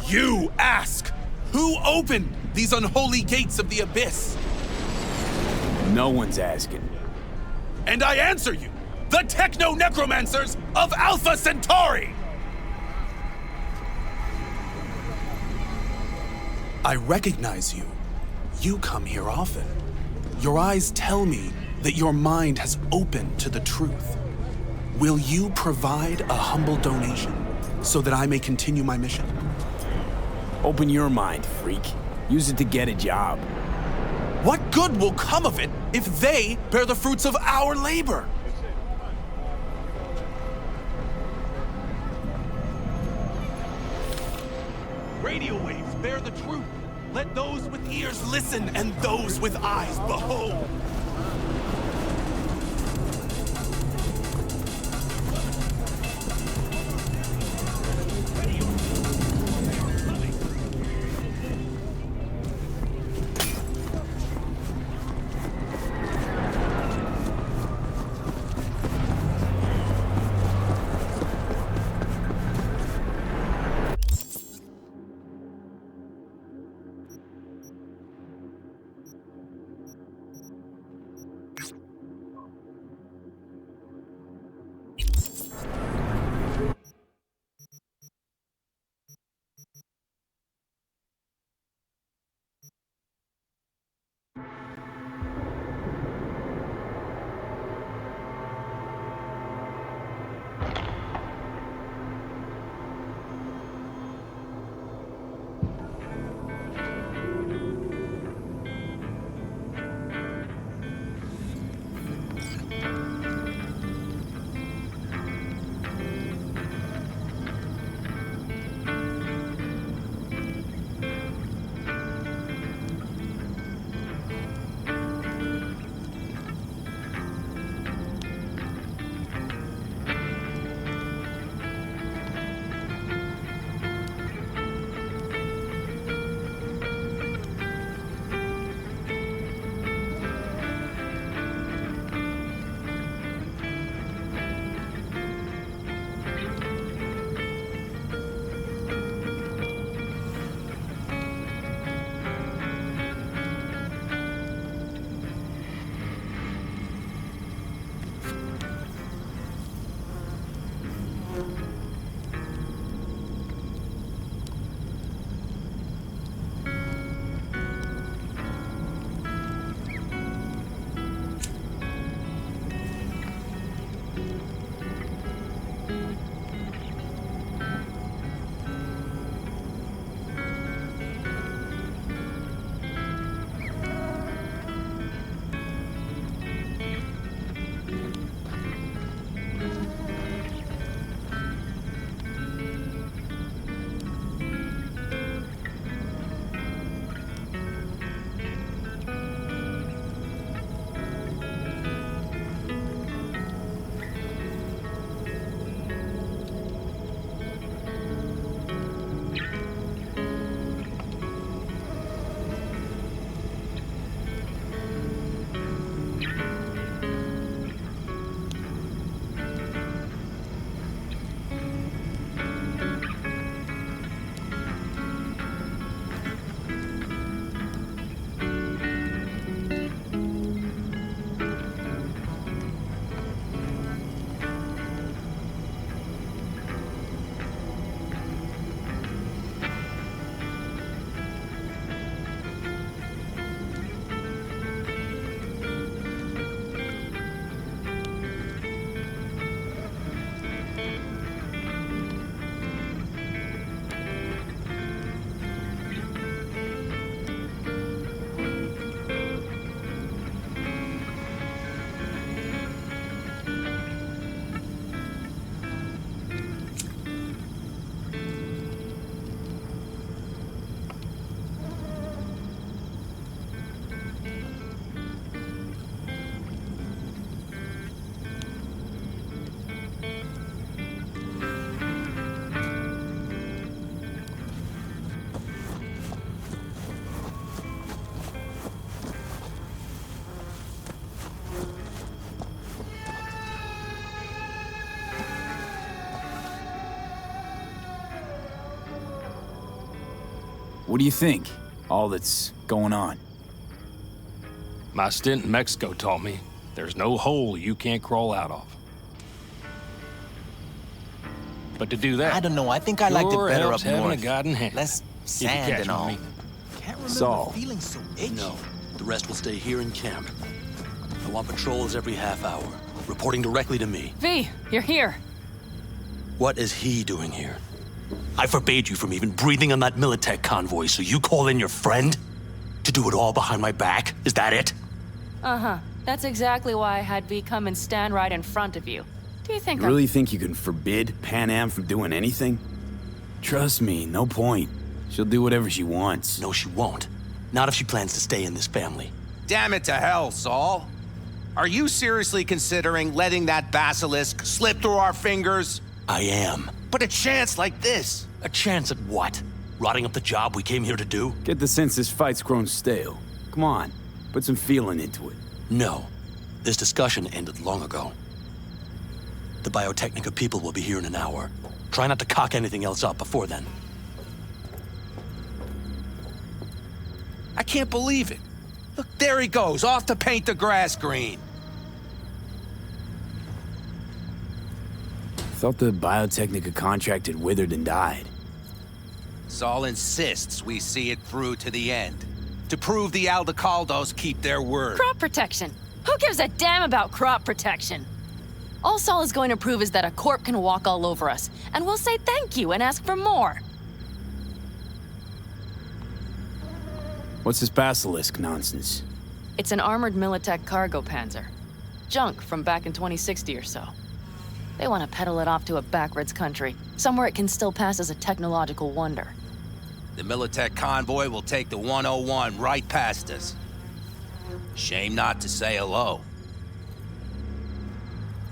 You ask, who opened these unholy gates of the abyss? No one's asking. And I answer you, the techno-necromancers of Alpha Centauri! I recognize you. You come here often. Your eyes tell me that your mind has opened to the truth. Will you provide a humble donation so that I may continue my mission? Open your mind, freak. Use it to get a job. What good will come of it if they bear the fruits of our labor? Radio waves bear the truth. Let those with ears listen and those with eyes behold. What do you think? All that's going on. My stint in Mexico taught me there's no hole you can't crawl out of. But to do that, I don't know. I think I liked it better up having north. a guiding hand. Less If you sand catch and what I all. mean. Can't remember Saul. feeling so itchy. No, the rest will stay here in camp. I want patrols every half hour, reporting directly to me. V, you're here. What is he doing here? I forbade you from even breathing on that Militech convoy, so you call in your friend? To do it all behind my back? Is that it? Uh-huh. That's exactly why I had V come and stand right in front of you. Do you think You really think you can forbid Panam from doing anything? Trust me, no point. She'll do whatever she wants. No, she won't. Not if she plans to stay in this family. Damn it to hell, Saul. Are you seriously considering letting that basilisk slip through our fingers? I am. But a chance like this. A chance at what? Rotting up the job we came here to do? Get the sense this fight's grown stale. Come on, put some feeling into it. No. This discussion ended long ago. The Biotechnica people will be here in an hour. Try not to cock anything else up before then. I can't believe it. Look, there he goes, off to paint the grass green. Thought the Biotechnica contract had withered and died. Saul insists we see it through to the end. To prove the Aldecaldos keep their word. crop protection? Who gives a damn about crop protection? All Saul is going to prove is that a corp can walk all over us, and we'll say thank you and ask for more. What's this basilisk nonsense? It's an armored Militech cargo panzer. Junk from back in 2060 or so. They want to peddle it off to a backwards country, somewhere it can still pass as a technological wonder. The Militech convoy will take the 101 right past us. Shame not to say hello.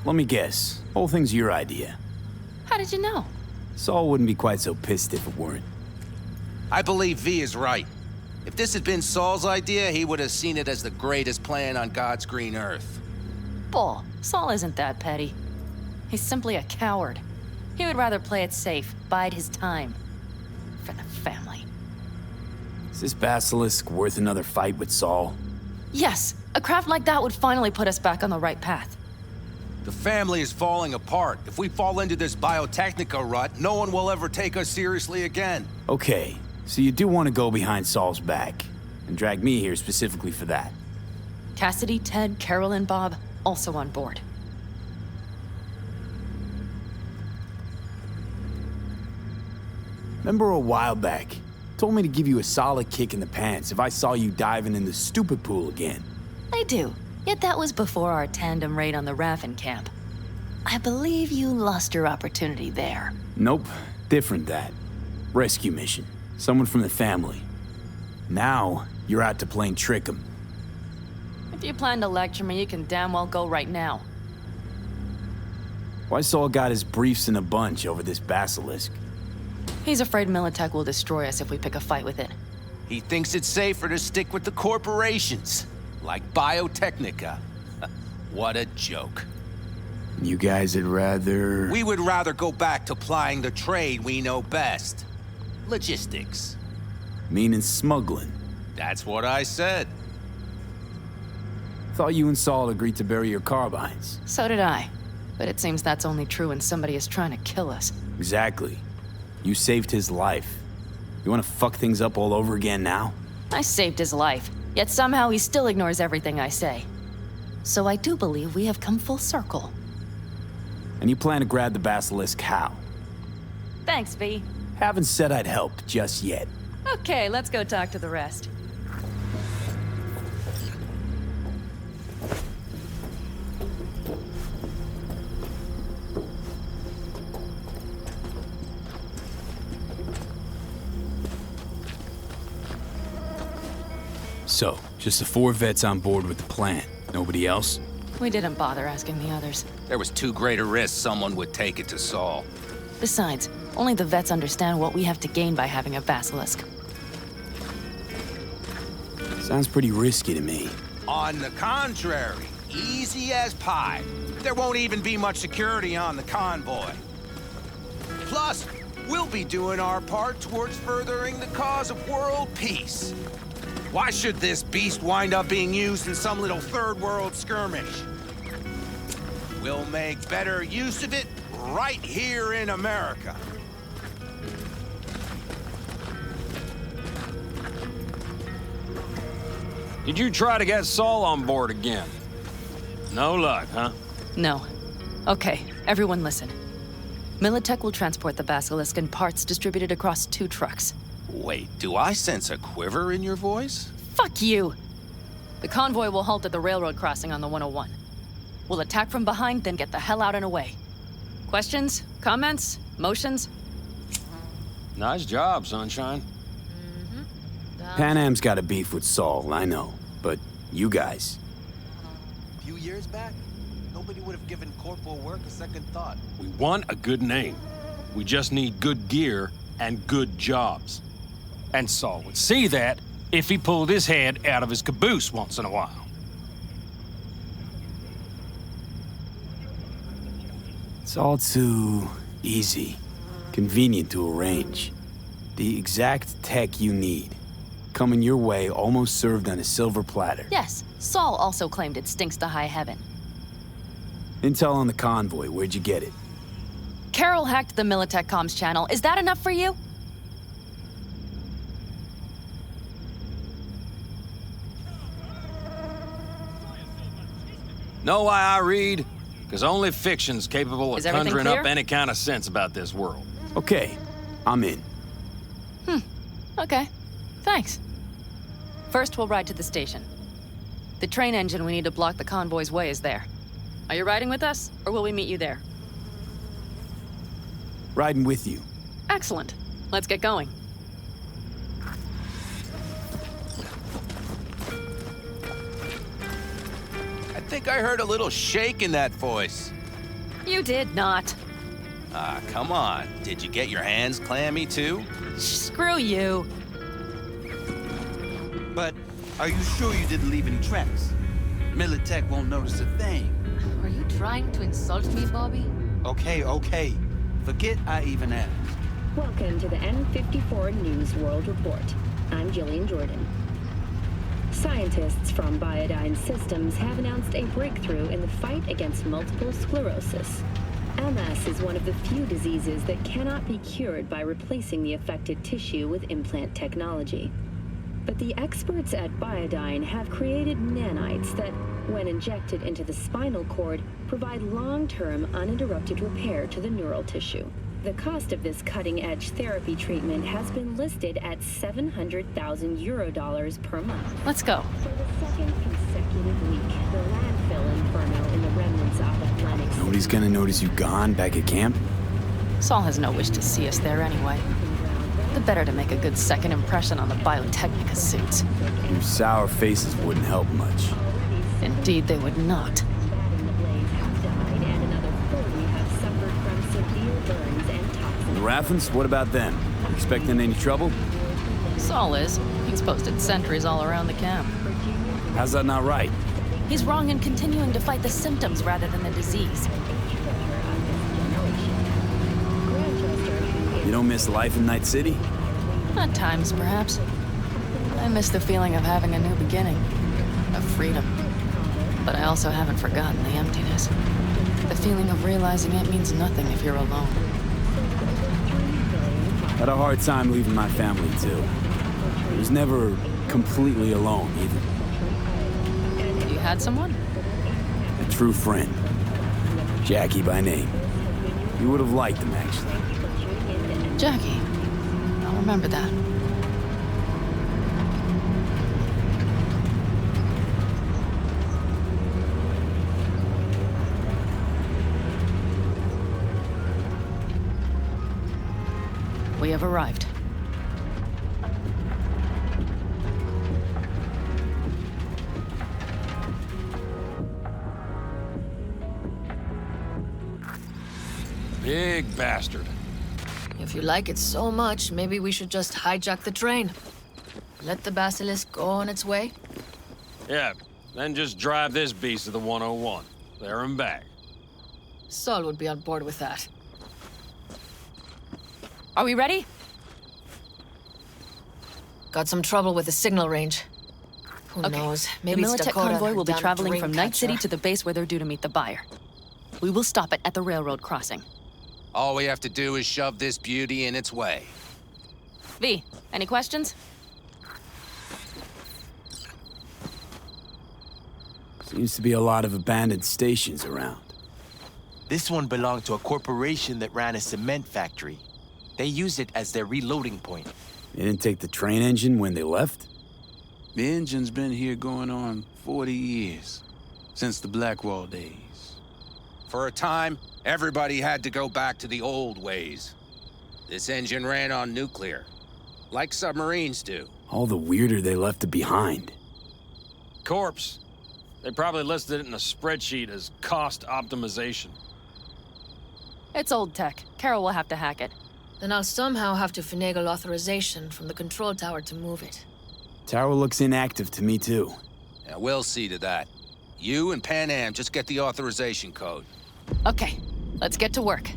Let me guess. Whole thing's your idea. How did you know? Saul wouldn't be quite so pissed if it weren't. I believe V is right. If this had been Saul's idea, he would have seen it as the greatest plan on God's green earth. Bull. Saul isn't that petty. He's simply a coward. He would rather play it safe, bide his time. For the family. Is this basilisk worth another fight with Saul? Yes, a craft like that would finally put us back on the right path. The family is falling apart. If we fall into this Biotechnica rut, no one will ever take us seriously again. Okay, so you do want to go behind Saul's back, and drag me here specifically for that. Cassidy, Ted, Carol, and Bob also on board. Remember a while back, told me to give you a solid kick in the pants if I saw you diving in the stupid pool again. I do, yet that was before our tandem raid on the Raffin camp. I believe you lost your opportunity there. Nope, different that. Rescue mission. Someone from the family. Now, you're out to plain trick 'em. If you plan to lecture me, you can damn well go right now. Why Saul got his briefs in a bunch over this basilisk? He's afraid Militech will destroy us if we pick a fight with it. He thinks it's safer to stick with the corporations, like Biotechnica. What a joke. You guys would rather... We would rather go back to plying the trade we know best. Logistics. Meaning smuggling. That's what I said. Thought you and Saul agreed to bury your carbines. So did I. But it seems that's only true when somebody is trying to kill us. Exactly. You saved his life. You want to fuck things up all over again now? I saved his life, yet somehow he still ignores everything I say. So I do believe we have come full circle. And you plan to grab the basilisk how? Thanks, V. Haven't said I'd help just yet. Okay, let's go talk to the rest. So, just the 4 vets on board with the plan. Nobody else? We didn't bother asking the others. There was too great a risk someone would take it to Saul. Besides, only the vets understand what we have to gain by having a basilisk. Sounds pretty risky to me. On the contrary, easy as pie. There won't even be much security on the convoy. Plus, we'll be doing our part towards furthering the cause of world peace. Why should this beast wind up being used in some little third world skirmish? We'll make better use of it right here in America. Did you try to get Saul on board again? No luck, huh? No. Okay, everyone listen. Militech will transport the Basilisk in parts distributed across 2 trucks. Wait, do I sense a quiver in your voice? Fuck you! The convoy will halt at the railroad crossing on the 101. We'll attack from behind, then get the hell out and away. Questions? Comments? Motions? Nice job, Sunshine. Panam's got a beef with Saul, I know. But you guys... A few years back, nobody would have given corporal work a second thought. We want a good name. We just need good gear and good jobs. And Saul would see that if he pulled his head out of his caboose once in a while. It's all too easy. Convenient to arrange. The exact tech you need. Coming your way, almost served on a silver platter. Yes, Saul also claimed it stinks to high heaven. Intel on the convoy, where'd you get it? Carol hacked the Militech comms channel. Is that enough for you? Know why I read? Because only fiction's capable of Is everything conjuring clear? up any kind of sense about this world. Okay, I'm in. Okay. Thanks. First, we'll ride to the station. The train engine we need to block the convoy's way is there. Are you riding with us, or will we meet you there? Riding with you. Excellent. Let's get going. I think I heard a little shake in that voice. You did not. Ah, come on. Did you get your hands clammy too? Screw you. But are you sure you didn't leave any tracks? Militech won't notice a thing. Are you trying to insult me, Bobby? Okay. Forget I even asked. Welcome to the N54 News World Report. I'm Jillian Jordan. Scientists from Biodyne Systems have announced a breakthrough in the fight against multiple sclerosis. MS is one of the few diseases that cannot be cured by replacing the affected tissue with implant technology. But the experts at Biodyne have created nanites that, when injected into the spinal cord, provide long-term uninterrupted repair to the neural tissue. The cost of this cutting-edge therapy treatment has been listed at $700,000 per month. Let's go. For the second consecutive week, the landfill inferno in the remnants of Atlantic City. Nobody's gonna notice you gone back at camp? Saul has no wish to see us there anyway. The better to make a good second impression on the Biotechnica suits. Your sour faces wouldn't help much. Indeed, they would not. The Raffens, what about them? Expecting any trouble? Saul is. He's posted sentries all around the camp. How's that not right? He's wrong in continuing to fight the symptoms rather than the disease. You don't miss life in Night City? At times, perhaps. I miss the feeling of having a new beginning, of freedom. But I also haven't forgotten the emptiness. The feeling of realizing it means nothing if you're alone. Had a hard time leaving my family, too. I was never completely alone, either. You had someone? A true friend. Jackie by name. You would have liked him, actually. Jackie. I'll remember that. We have arrived. Big bastard. If you like it so much, maybe we should just hijack the train. Let the Basilisk go on its way. Yeah, then just drive this beast to the 101. There and back. Saul would be on board with that. Are we ready? Got some trouble with the signal range. Who knows? Maybe the it's Militech Dakota. convoy will be Damn traveling from Night City Dreamcatcher. to the base where they're due to meet the buyer. We will stop it at the railroad crossing. All we have to do is shove this beauty in its way. V, any questions? Seems to be a lot of abandoned stations around. This one belonged to a corporation that ran a cement factory. They used it as their reloading point. They didn't take the train engine when they left? The engine's been here going on 40 years. Since the Blackwall days. For a time, everybody had to go back to the old ways. This engine ran on nuclear, like submarines do. All the weirder they left it behind. Corpse. They probably listed it in a spreadsheet as cost optimization. It's old tech. Carol will have to hack it. Then I'll somehow have to finagle authorization from the control tower to move it. Tower looks inactive to me, too. Yeah, we'll see to that. You and Panam just get the authorization code. Okay, let's get to work.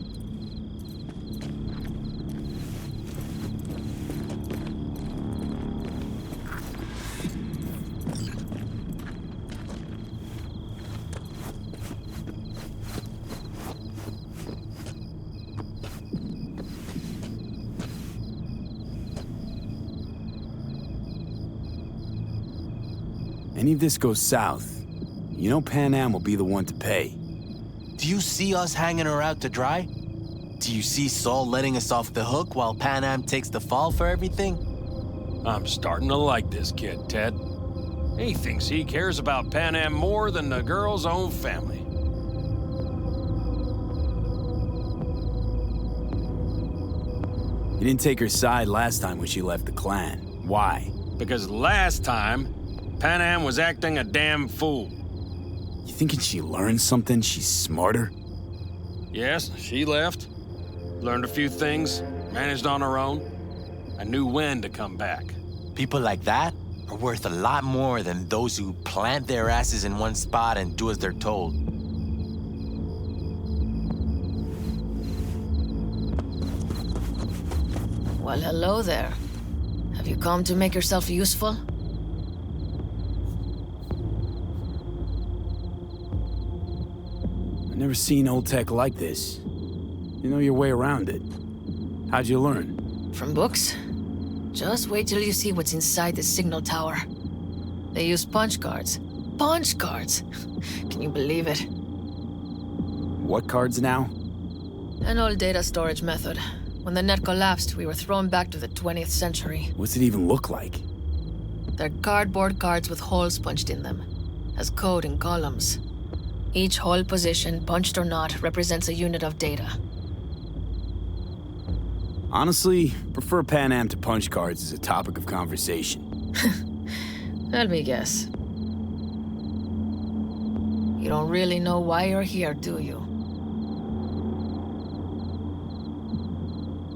Any of this goes south, you know Panam will be the one to pay. Do you see us hanging her out to dry? Do you see Saul letting us off the hook while Panam takes the fall for everything? I'm starting to like this kid, Ted. He thinks he cares about Panam more than the girl's own family. You didn't take her side last time when she left the clan. Why? Because last time, Panam was acting a damn fool. You thinking she learned something? She's smarter? Yes, she left. Learned a few things, managed on her own. I knew when to come back. People like that are worth a lot more than those who plant their asses in one spot and do as they're told. Well, hello there. Have you come to make yourself useful? I've never seen old tech like this. You know your way around it. How'd you learn? From books? Just wait till you see what's inside the signal tower. They use punch cards. Punch cards! Can you believe it? What cards now? An old data storage method. When the net collapsed, we were thrown back to the 20th century. What's it even look like? They're cardboard cards with holes punched in them, as code in columns. Each hole position, punched or not, represents a unit of data. Honestly, prefer Panam to punch cards as a topic of conversation. Let me guess. You don't really know why you're here, do you?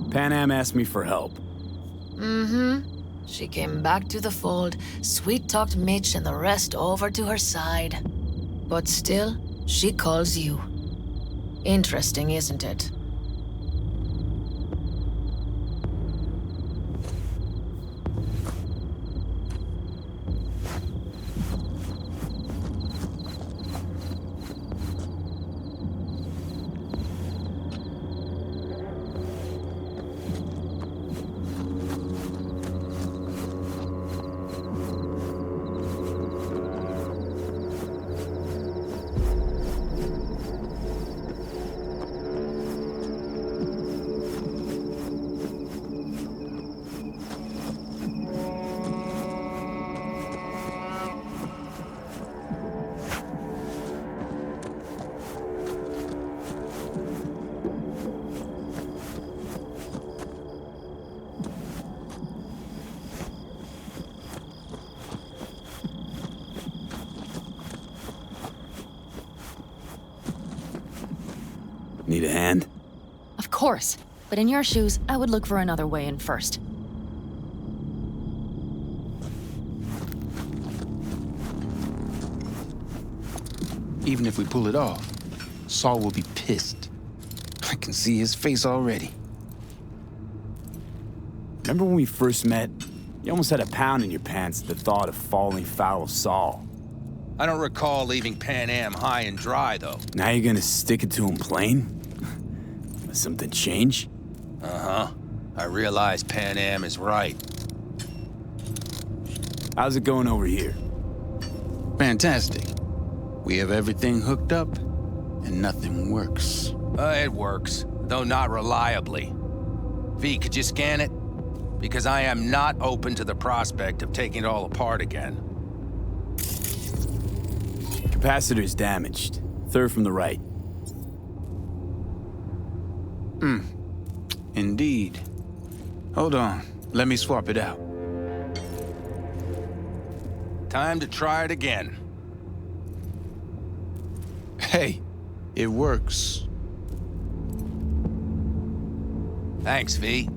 Panam asked me for help. Mm-hmm. She came back to the fold, sweet-talked Mitch and the rest over to her side. But still, she calls you. Interesting, isn't it? Need a hand? Of course. But in your shoes, I would look for another way in first. Even if we pull it off, Saul will be pissed. I can see his face already. Remember when we first met? You almost had a pound in your pants at the thought of falling foul of Saul. I don't recall leaving Panam high and dry, though. Now you're gonna stick it to him plain? Has something changed? Uh-huh. I realize Panam is right. How's it going over here? Fantastic. We have everything hooked up, and nothing works. It works, though not reliably. V, could you scan it? Because I am not open to the prospect of taking it all apart again. Capacitor's damaged. Third from the right. Indeed. Hold on. Let me swap it out. Time to try it again. Hey, it works. Thanks, V.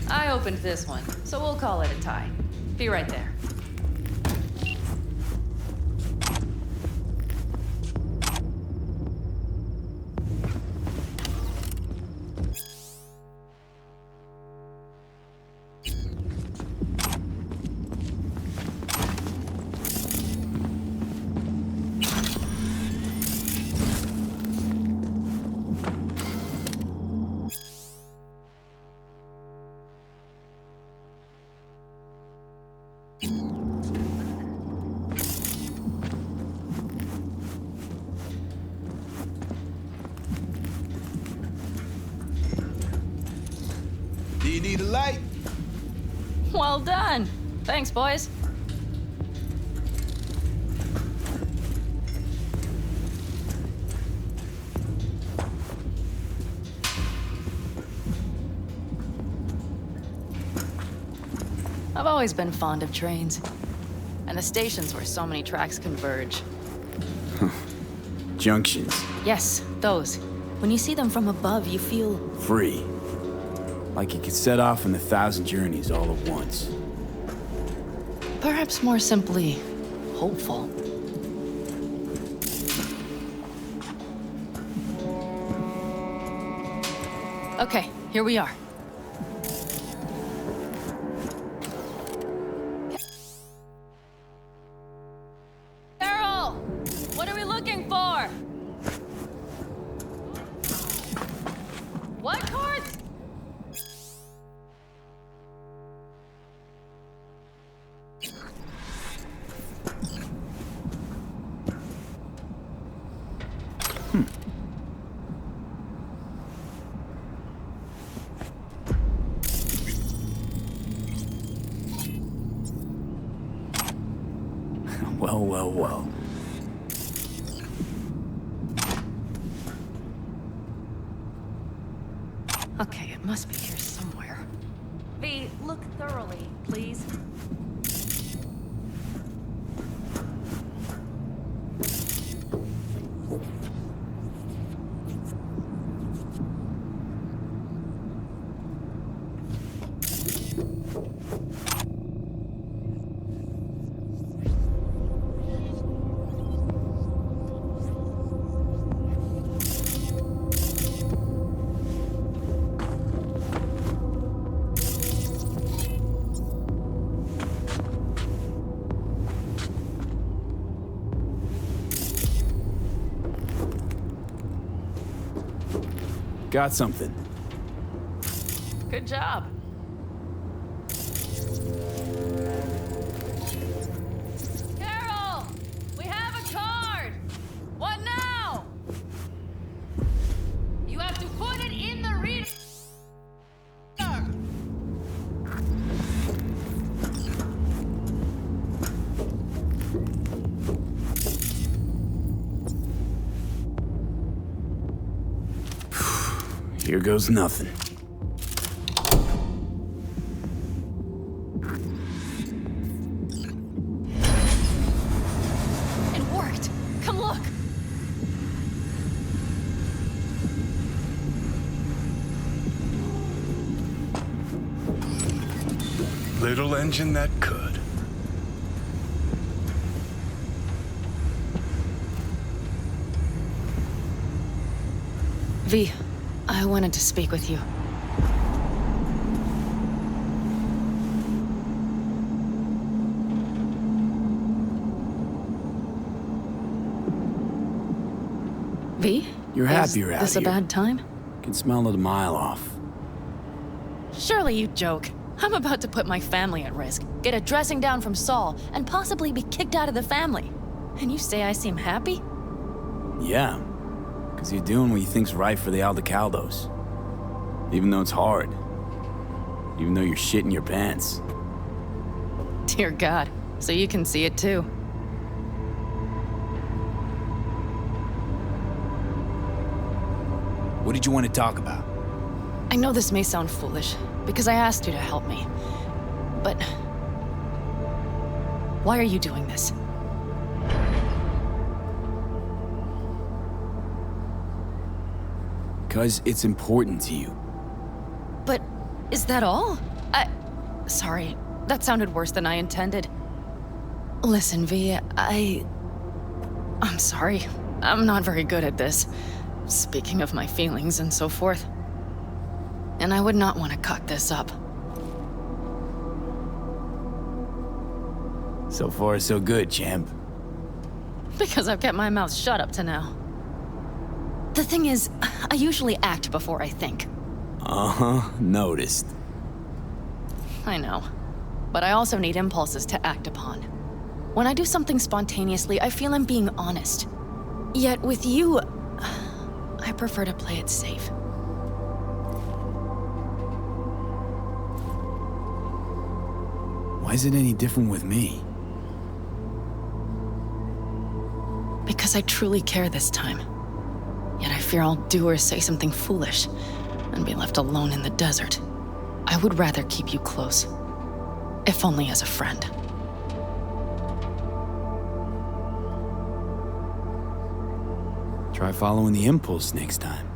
I opened this one, so we'll call it a tie. Be right there. Do you need a light? Well done. Thanks, boys. I've always been fond of trains. And the stations where so many tracks converge. Junctions. Yes, those. When you see them from above, you feel... Free. Like you could set off on 1,000 journeys all at once. perhaps more simply, hopeful. Okay, here we are. Carol! What are we looking for? What cards? Well. Okay, it must be here somewhere. V, look thoroughly, please. Got something. Good job. Carol! We have a card! What now? You have to put it in the reader. Here goes nothing. It worked. Come look. Little engine that could. V, I wanted to speak with you. V? You're happier Is out this a here. bad time? Can smell it a mile off. Surely you joke. I'm about to put my family at risk, get a dressing down from Saul, and possibly be kicked out of the family. And you say I seem happy? Yeah, because you're doing what you think's right for the Aldecaldos. Even though it's hard. Even though you're shitting your pants. Dear God, so you can see it too. What did you want to talk about? I know this may sound foolish, because I asked you to help me. But why are you doing this? Because it's important to you. But is that all? Sorry, that sounded worse than I intended. Listen, V, I'm sorry. I'm not very good at this. Speaking of my feelings and so forth. And I would not want to cut this up. So far, so good, champ. Because I've kept my mouth shut up to now. The thing is, I usually act before I think. Uh-huh, noticed. I know. But I also need impulses to act upon. When I do something spontaneously, I feel I'm being honest. Yet with you, I prefer to play it safe. Why is it any different with me? Because I truly care this time. Yet I fear I'll do or say something foolish and be left alone in the desert. I would rather keep you close, if only as a friend. Try following the impulse next time.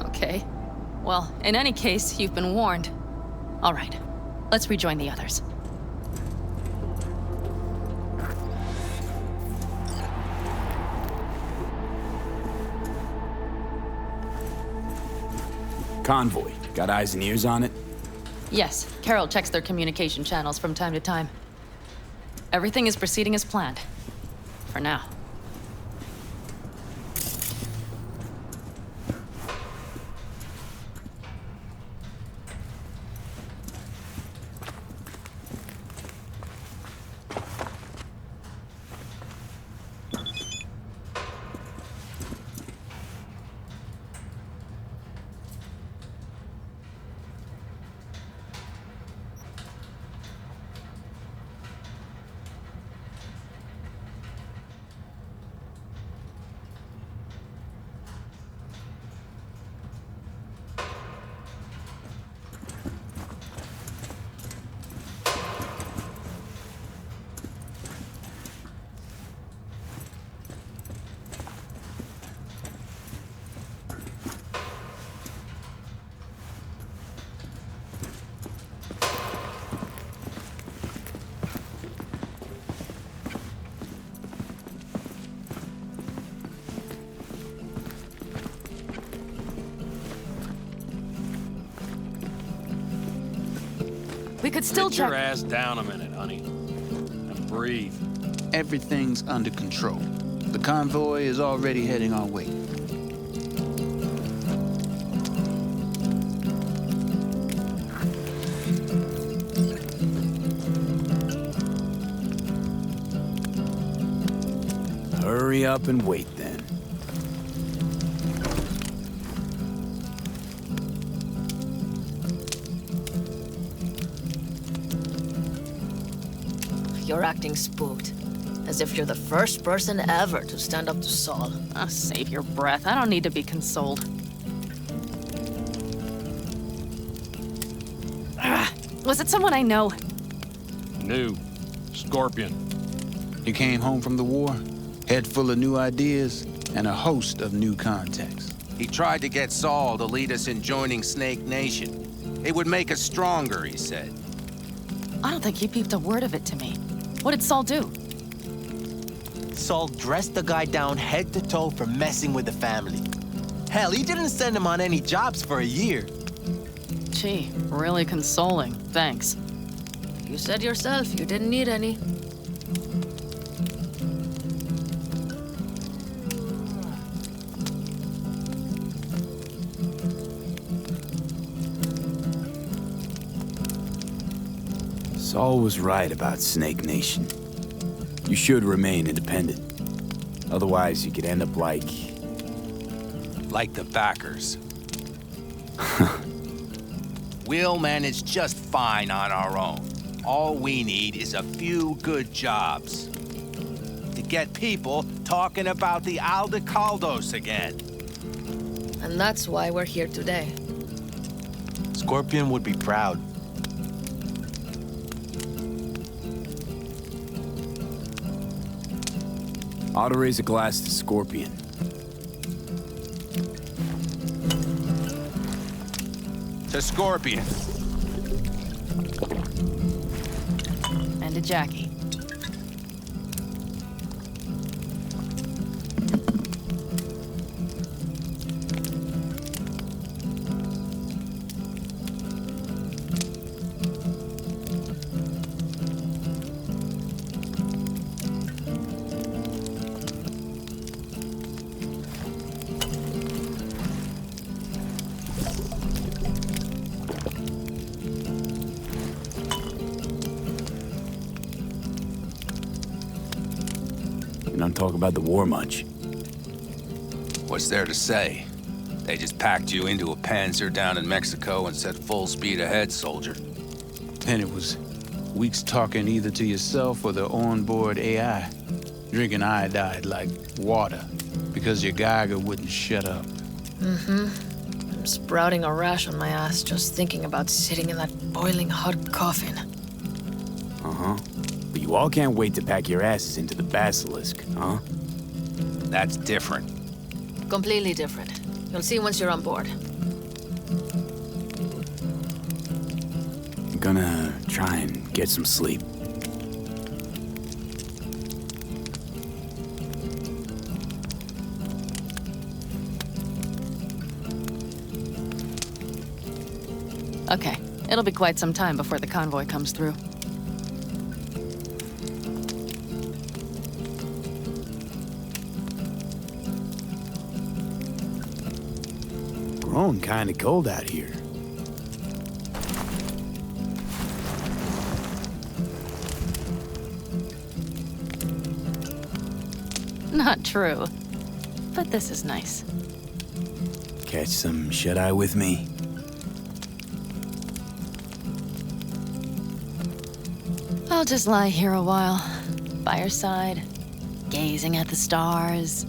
Okay. Well, in any case, you've been warned. All right, let's rejoin the others. Convoy. Got eyes and ears on it? Yes, Carol checks their communication channels from time to time. Everything is proceeding as planned. For now. We could still Sit check. your ass down a minute, honey. And breathe. Everything's under control. The convoy is already heading our way. Hurry up and wait then. You're acting spooked. As if you're the first person ever to stand up to Saul. Oh, save your breath. I don't need to be consoled. Was it someone I know? New. Scorpion. He came home from the war, head full of new ideas, and a host of new contacts. He tried to get Saul to lead us in joining Snake Nation. It would make us stronger, he said. I don't think he peeped a word of it to me. What did Saul do? Saul dressed the guy down head to toe for messing with the family. Hell, he didn't send him on any jobs for a year. Gee, really consoling. Thanks. You said yourself you didn't need any. Saul was right about Snake Nation. You should remain independent. Otherwise, you could end up like the backers. We'll manage just fine on our own. All we need is a few good jobs. To get people talking about the Aldecaldos again. And that's why we're here today. Scorpion would be proud. ought to raise a glass to Scorpion. To Scorpion. And to Jackie. You don't talk about the war much. What's there to say? They just packed you into a Panzer down in Mexico and said full speed ahead, soldier. And it was weeks talking either to yourself or the onboard AI, drinking iodide like water because your Geiger wouldn't shut up. Mm-hmm. I'm sprouting a rash on my ass just thinking about sitting in that boiling hot coffin. Uh-huh. But you all can't wait to pack your asses into the basilisk, huh? That's different. Completely different. You'll see once you're on board. I'm gonna try and get some sleep. Okay, it'll be quite some time before the convoy comes through. Grown kinda cold out here. Not true. But this is nice. Catch some shut-eye with me? I'll just lie here a while, by your side, gazing at the stars.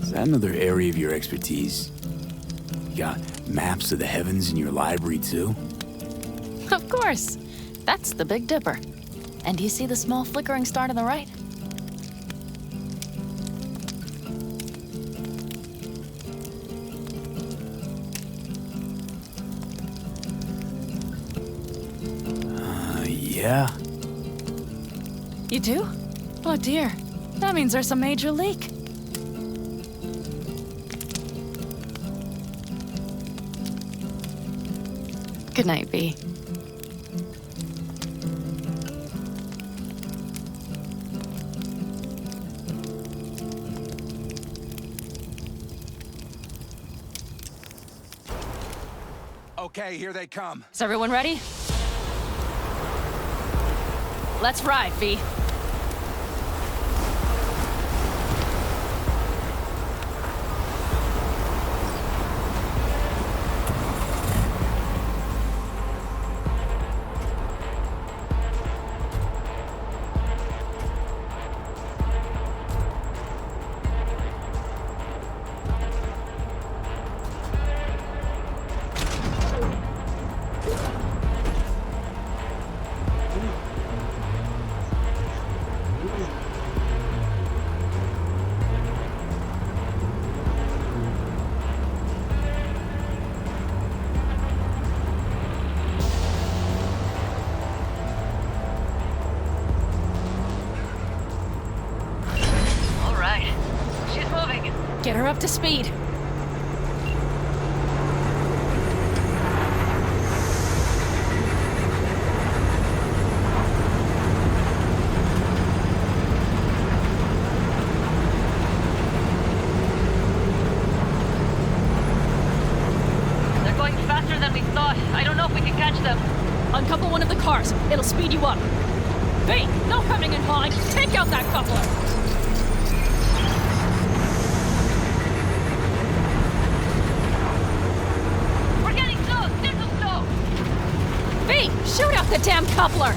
Is that another area of your expertise? You got maps of the heavens in your library, too? Of course. That's the Big Dipper. And do you see the small flickering star to the right? Yeah. You do? Oh dear. That means there's a major leak. Good night, V. Okay, here they come. Is everyone ready? Let's ride, V. Get her up to speed. They're going faster than we thought. I don't know if we can catch them. Uncouple one of the cars. It'll speed you up. V, no hemming and hawing. Take out that coupler. We're getting close. They're too slow. V, shoot out the damn coupler.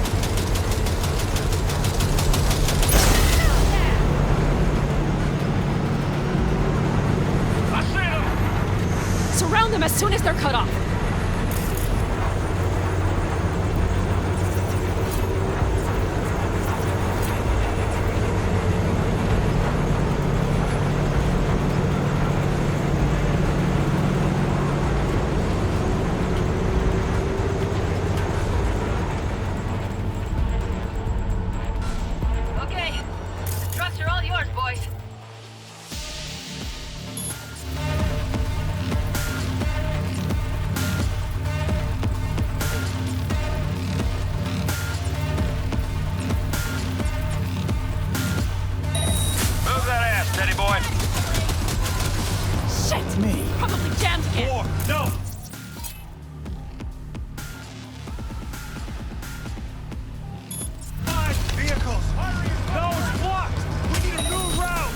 I see them! Surround them as soon as they're cut off. Okay. The trucks are all yours, boys. Move that ass, steady boy. Shit! Me. Probably jammed again. No! Five vehicles! No, it's blocked! We need a new route!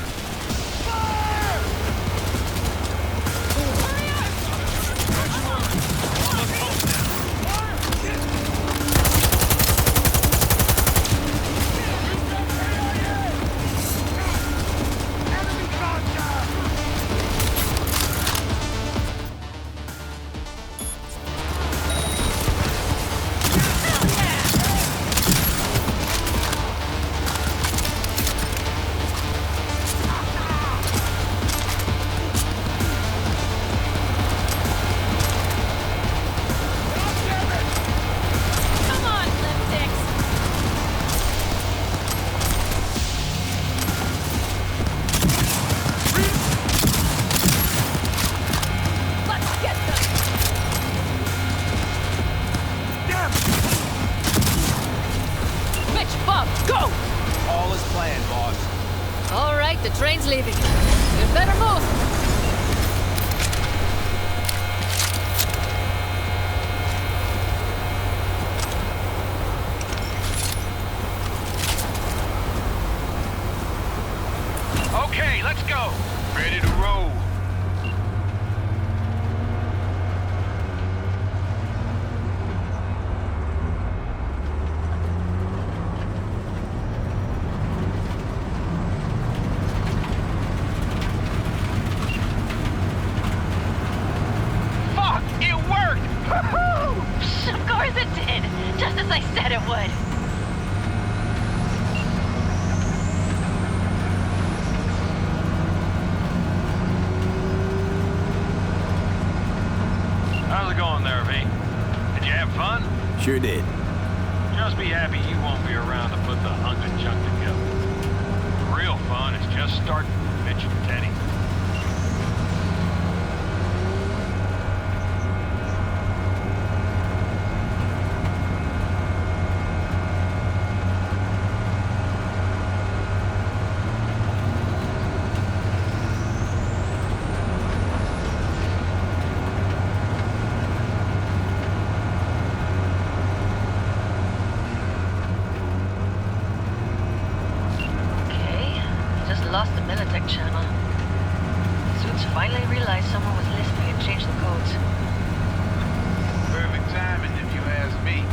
Come on, lipsticks. Let's get them. Mitch, Bob, go! All is planned, boss. All right, the train's leaving. You better move. Okay, let's go. Ready to roll. Fuck! It worked! Woohoo! Of course it did! Just as I said it would. How's it going there, V? Did you have fun? Sure did. Just be happy you won't be around to put the hunk of junk together. The real fun is just starting with Mitch and Teddy. Okay, just lost the Militech channel. Suits finally realized someone was listening and changed the codes. Perfect timing, if you ask me.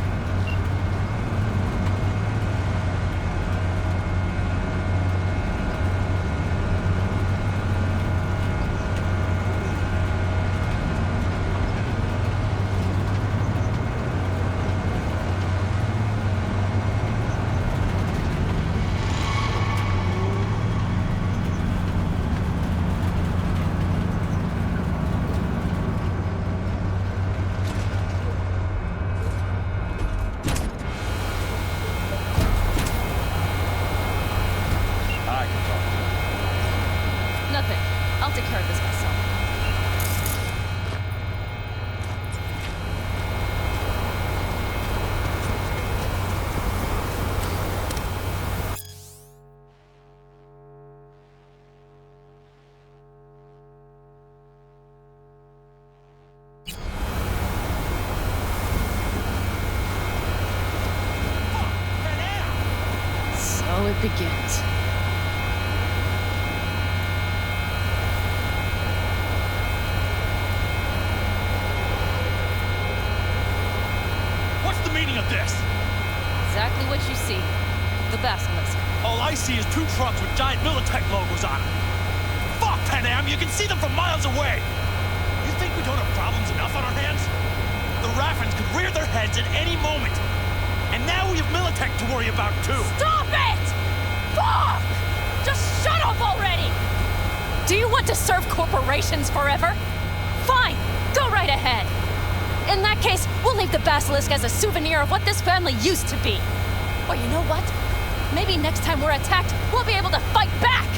so it begins. What's the meaning of this? Exactly what you see. The basilisk. All I see is 2 trucks with giant Militech logos on them. Fuck, Panam, you can see them from miles away. You think we don't have problems enough on our hands? The Raffens could rear their heads at any moment. And now we have Militech to worry about, too. Stop it! Fuck! Just shut up already! Do you want to serve corporations forever? Fine, go right ahead. In that case, we'll leave the basilisk as a souvenir of what this family used to be. Or you know what? Maybe next time we're attacked, we'll be able to fight back!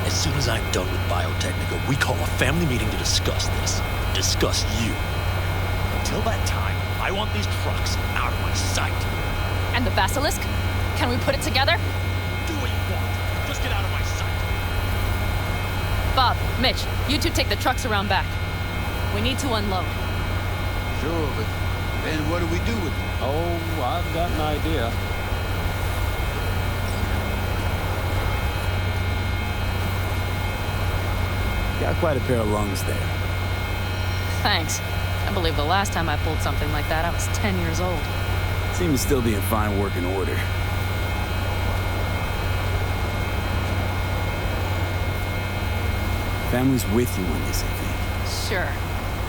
As soon as I'm done with Biotechnica, we call a family meeting to discuss this. Discuss you. Until that time, I want these trucks out of my sight. And the basilisk? Can we put it together? Do what you want. Just get out of my sight. Bob, Mitch, you two take the trucks around back. We need to unload. Sure, but then what do we do with them? Oh, I've got an idea. Got quite a pair of lungs there. Thanks. I believe the last time I pulled something like that, I was 10 years old. Seem to still be in fine working order. Family's with you on this, I think. Sure.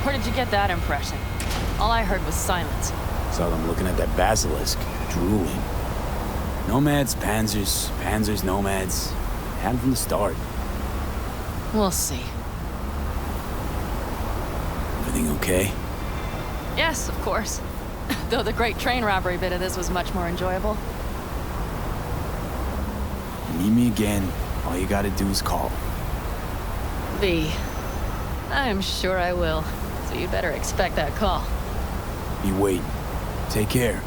Where did you get that impression? All I heard was silence. Saw them looking at that basilisk, drooling. Nomads, panzers, panzers, nomads. Had from the start. We'll see. Everything okay? Yes, of course. Though the great train robbery bit of this was much more enjoyable. Need me again, all you gotta do is call. V. I'm sure I will. So you better expect that call. Be waiting. Take care.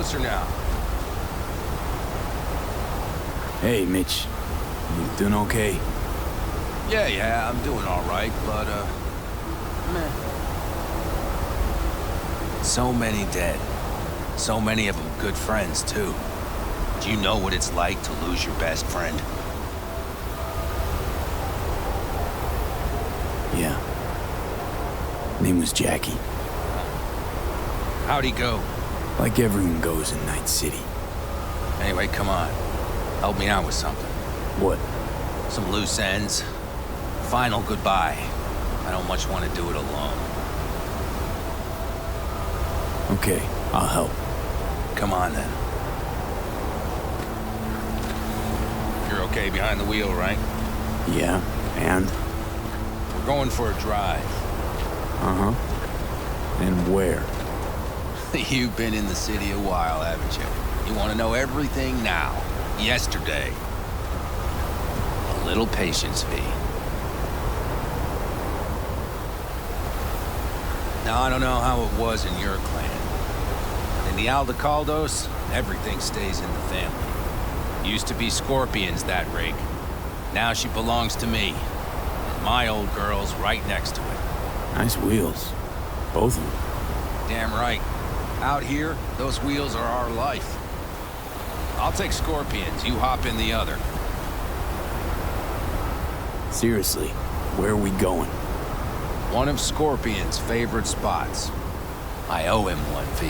closer now. Hey, Mitch. You doing okay? Yeah, I'm doing all right, but, meh. So many dead. So many of them good friends, too. Do you know what it's like to lose your best friend? Yeah. Name was Jackie. How'd he go? Like everyone goes in Night City. Anyway, come on. Help me out with something. What? Some loose ends. Final goodbye. I don't much want to do it alone. Okay, I'll help. Come on, then. You're okay behind the wheel, right? Yeah, and? We're going for a drive. Uh-huh. And where? You've been in the city a while, haven't you? You want to know everything now. Yesterday. A little patience, V. Now, I don't know how it was in your clan. In the Aldecaldos, everything stays in the family. Used to be Scorpion's, that rig. Now she belongs to me. And my old girl's right next to it. Nice wheels. Both of them. Damn right. Out here, those wheels are our life. I'll take Scorpion's, you hop in the other. Seriously, where are we going? One of Scorpion's favorite spots. I owe him one, V.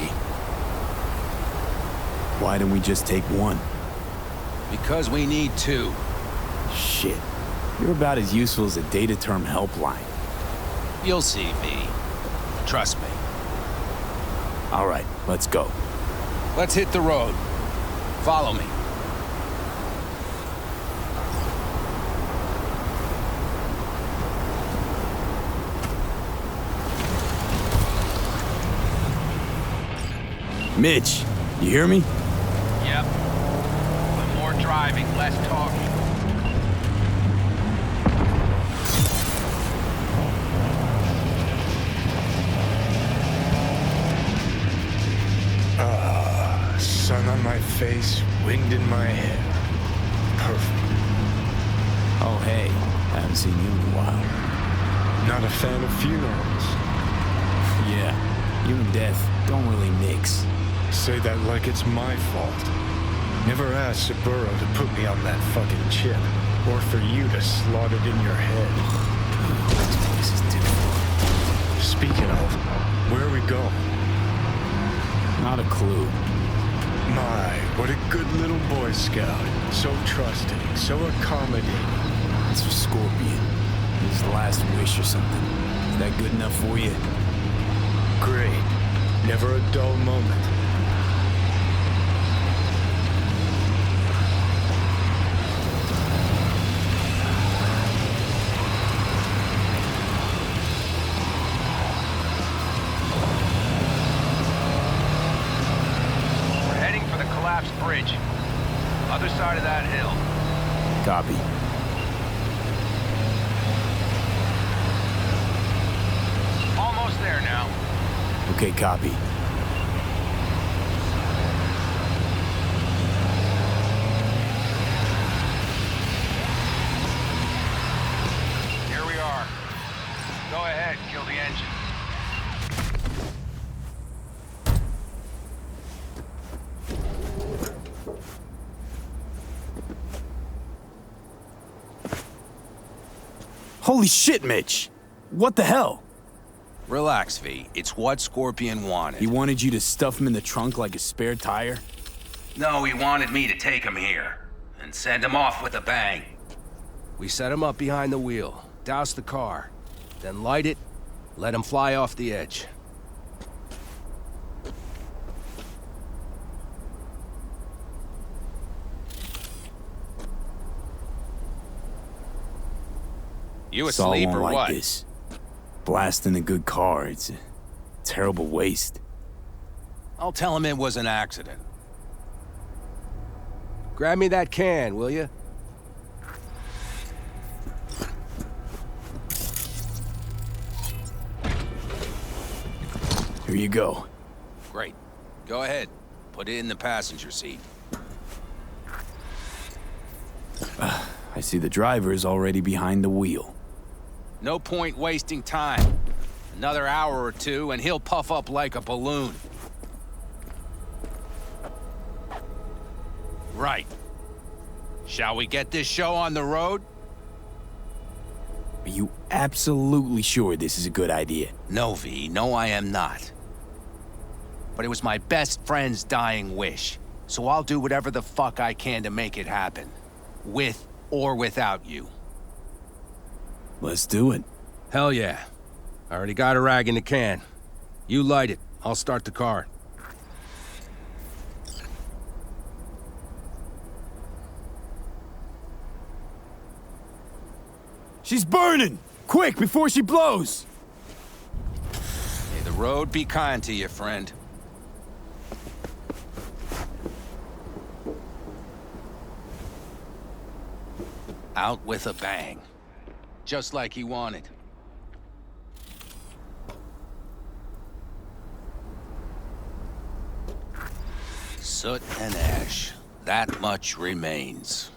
Why didn't we just take one? Because we need two. Shit. You're about as useful as a data term helpline. You'll see, V. Trust me. All right, let's go. Let's hit the road. Follow me. Mitch, you hear me? Yep. But more driving, less talking. Sun on my face, wind in my hair. Perfect. Oh, hey. Haven't seen you in a while. Not a fan of funerals. Yeah, you and death don't really mix. Say that like it's my fault. Never asked Saburo to put me on that fucking chip, or for you to slot it in your head. This place is different. Speaking of, where are we going? Not a clue. My, what a good little Boy Scout. So trusting, so accommodating. It's for Scorpion. His last wish or something. Is that good enough for you? Great. Never a dull moment. Bridge. Other side of that hill. Copy. Almost there now. Okay, copy. Here we are. Go ahead, kill the engine. Holy shit, Mitch! What the hell? Relax, V. It's what Scorpion wanted. He wanted you to stuff him in the trunk like a spare tire? No, he wanted me to take him here and send him off with a bang. We set him up behind the wheel, douse the car, then light it, let him fly off the edge. You asleep or like what? This. Blasting a good car, it's a terrible waste. I'll tell him it was an accident. Grab me that can, will you? Here you go. Great. Go ahead. Put it in the passenger seat. I see the driver is already behind the wheel. No point wasting time. Another hour or two, and he'll puff up like a balloon. Right. Shall we get this show on the road? Are you absolutely sure this is a good idea? No, V. No, I am not. But it was my best friend's dying wish. So I'll do whatever the fuck I can to make it happen. With or without you. Let's do it. Hell yeah. I already got a rag in the can. You light it. I'll start the car. She's burning! Quick, before she blows! May the road be kind to you, friend. Out with a bang. Just like he wanted. Soot and ash. That much remains.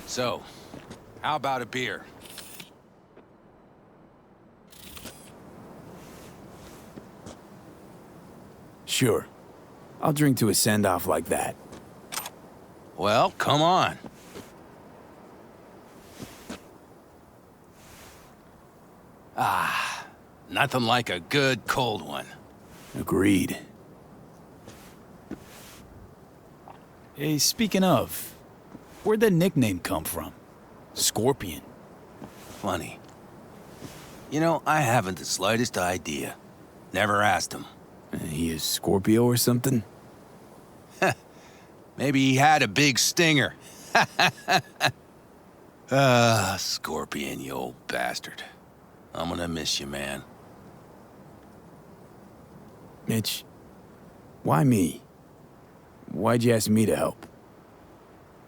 So, how about a beer? Sure. I'll drink to a send-off like that. Well, come on. Ah, nothing like a good cold one. Agreed. Hey, speaking of, where'd that nickname come from? Scorpion. Funny. You know, I haven't the slightest idea. Never asked him. He is Scorpio or something? Maybe he had a big stinger. Scorpion, you old bastard. I'm gonna miss you, man. Mitch, why me? Why'd you ask me to help?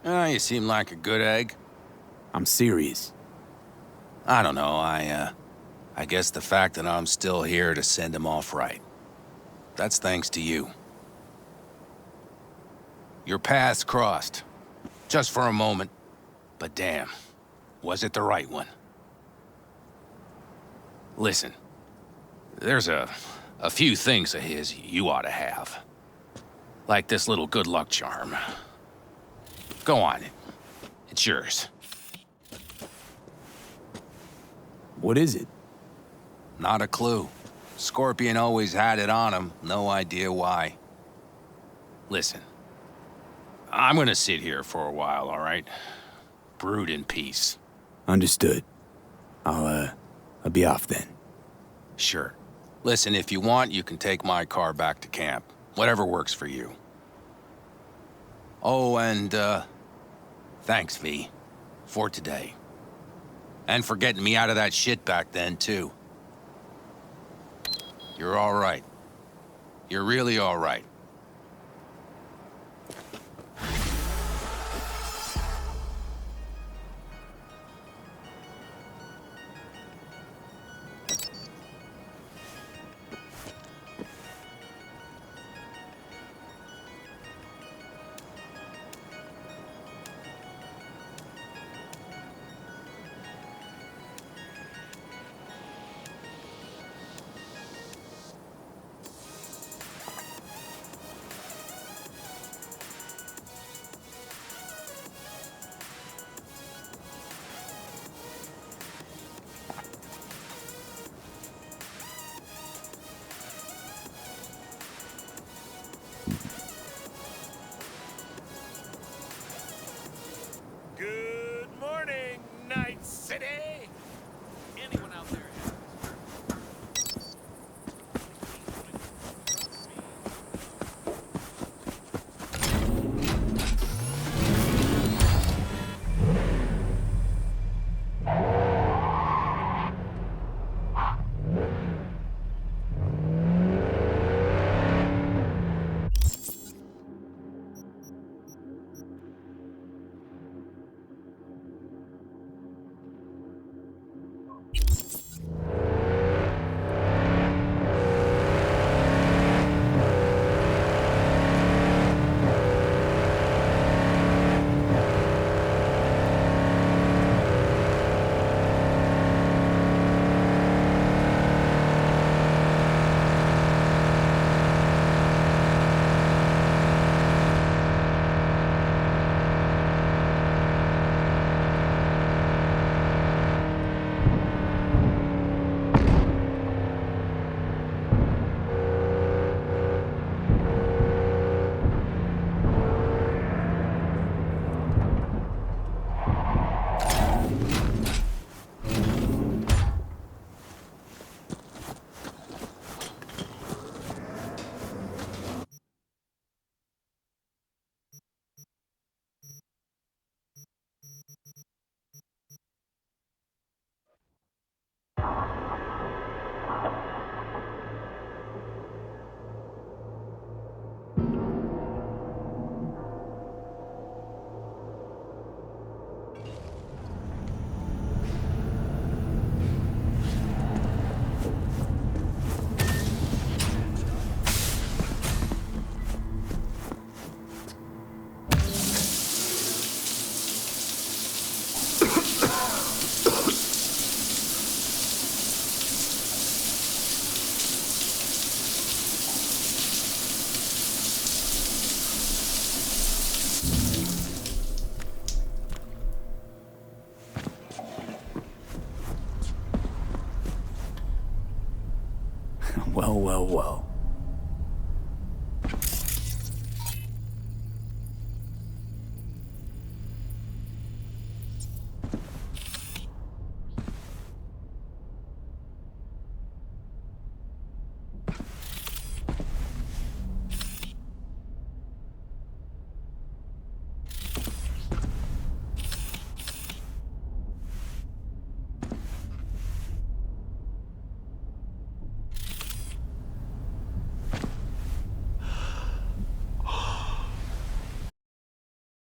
You seem like a good egg. I'm serious. I don't know, I guess the fact that I'm still here to send him off right. That's thanks to you. Your paths crossed. Just for a moment. But damn, was it the right one? Listen, there's a few things of his you ought to have. Like this little good luck charm. Go on, it's yours. What is it? Not a clue. Scorpion always had it on him, no idea why. Listen, I'm gonna sit here for a while, all right? Brood in peace. Understood. I'll be off then. Sure. Listen, if you want, you can take my car back to camp. Whatever works for you. Oh, and, thanks, V. For today. And for getting me out of that shit back then, too. You're all right. You're really all right. well.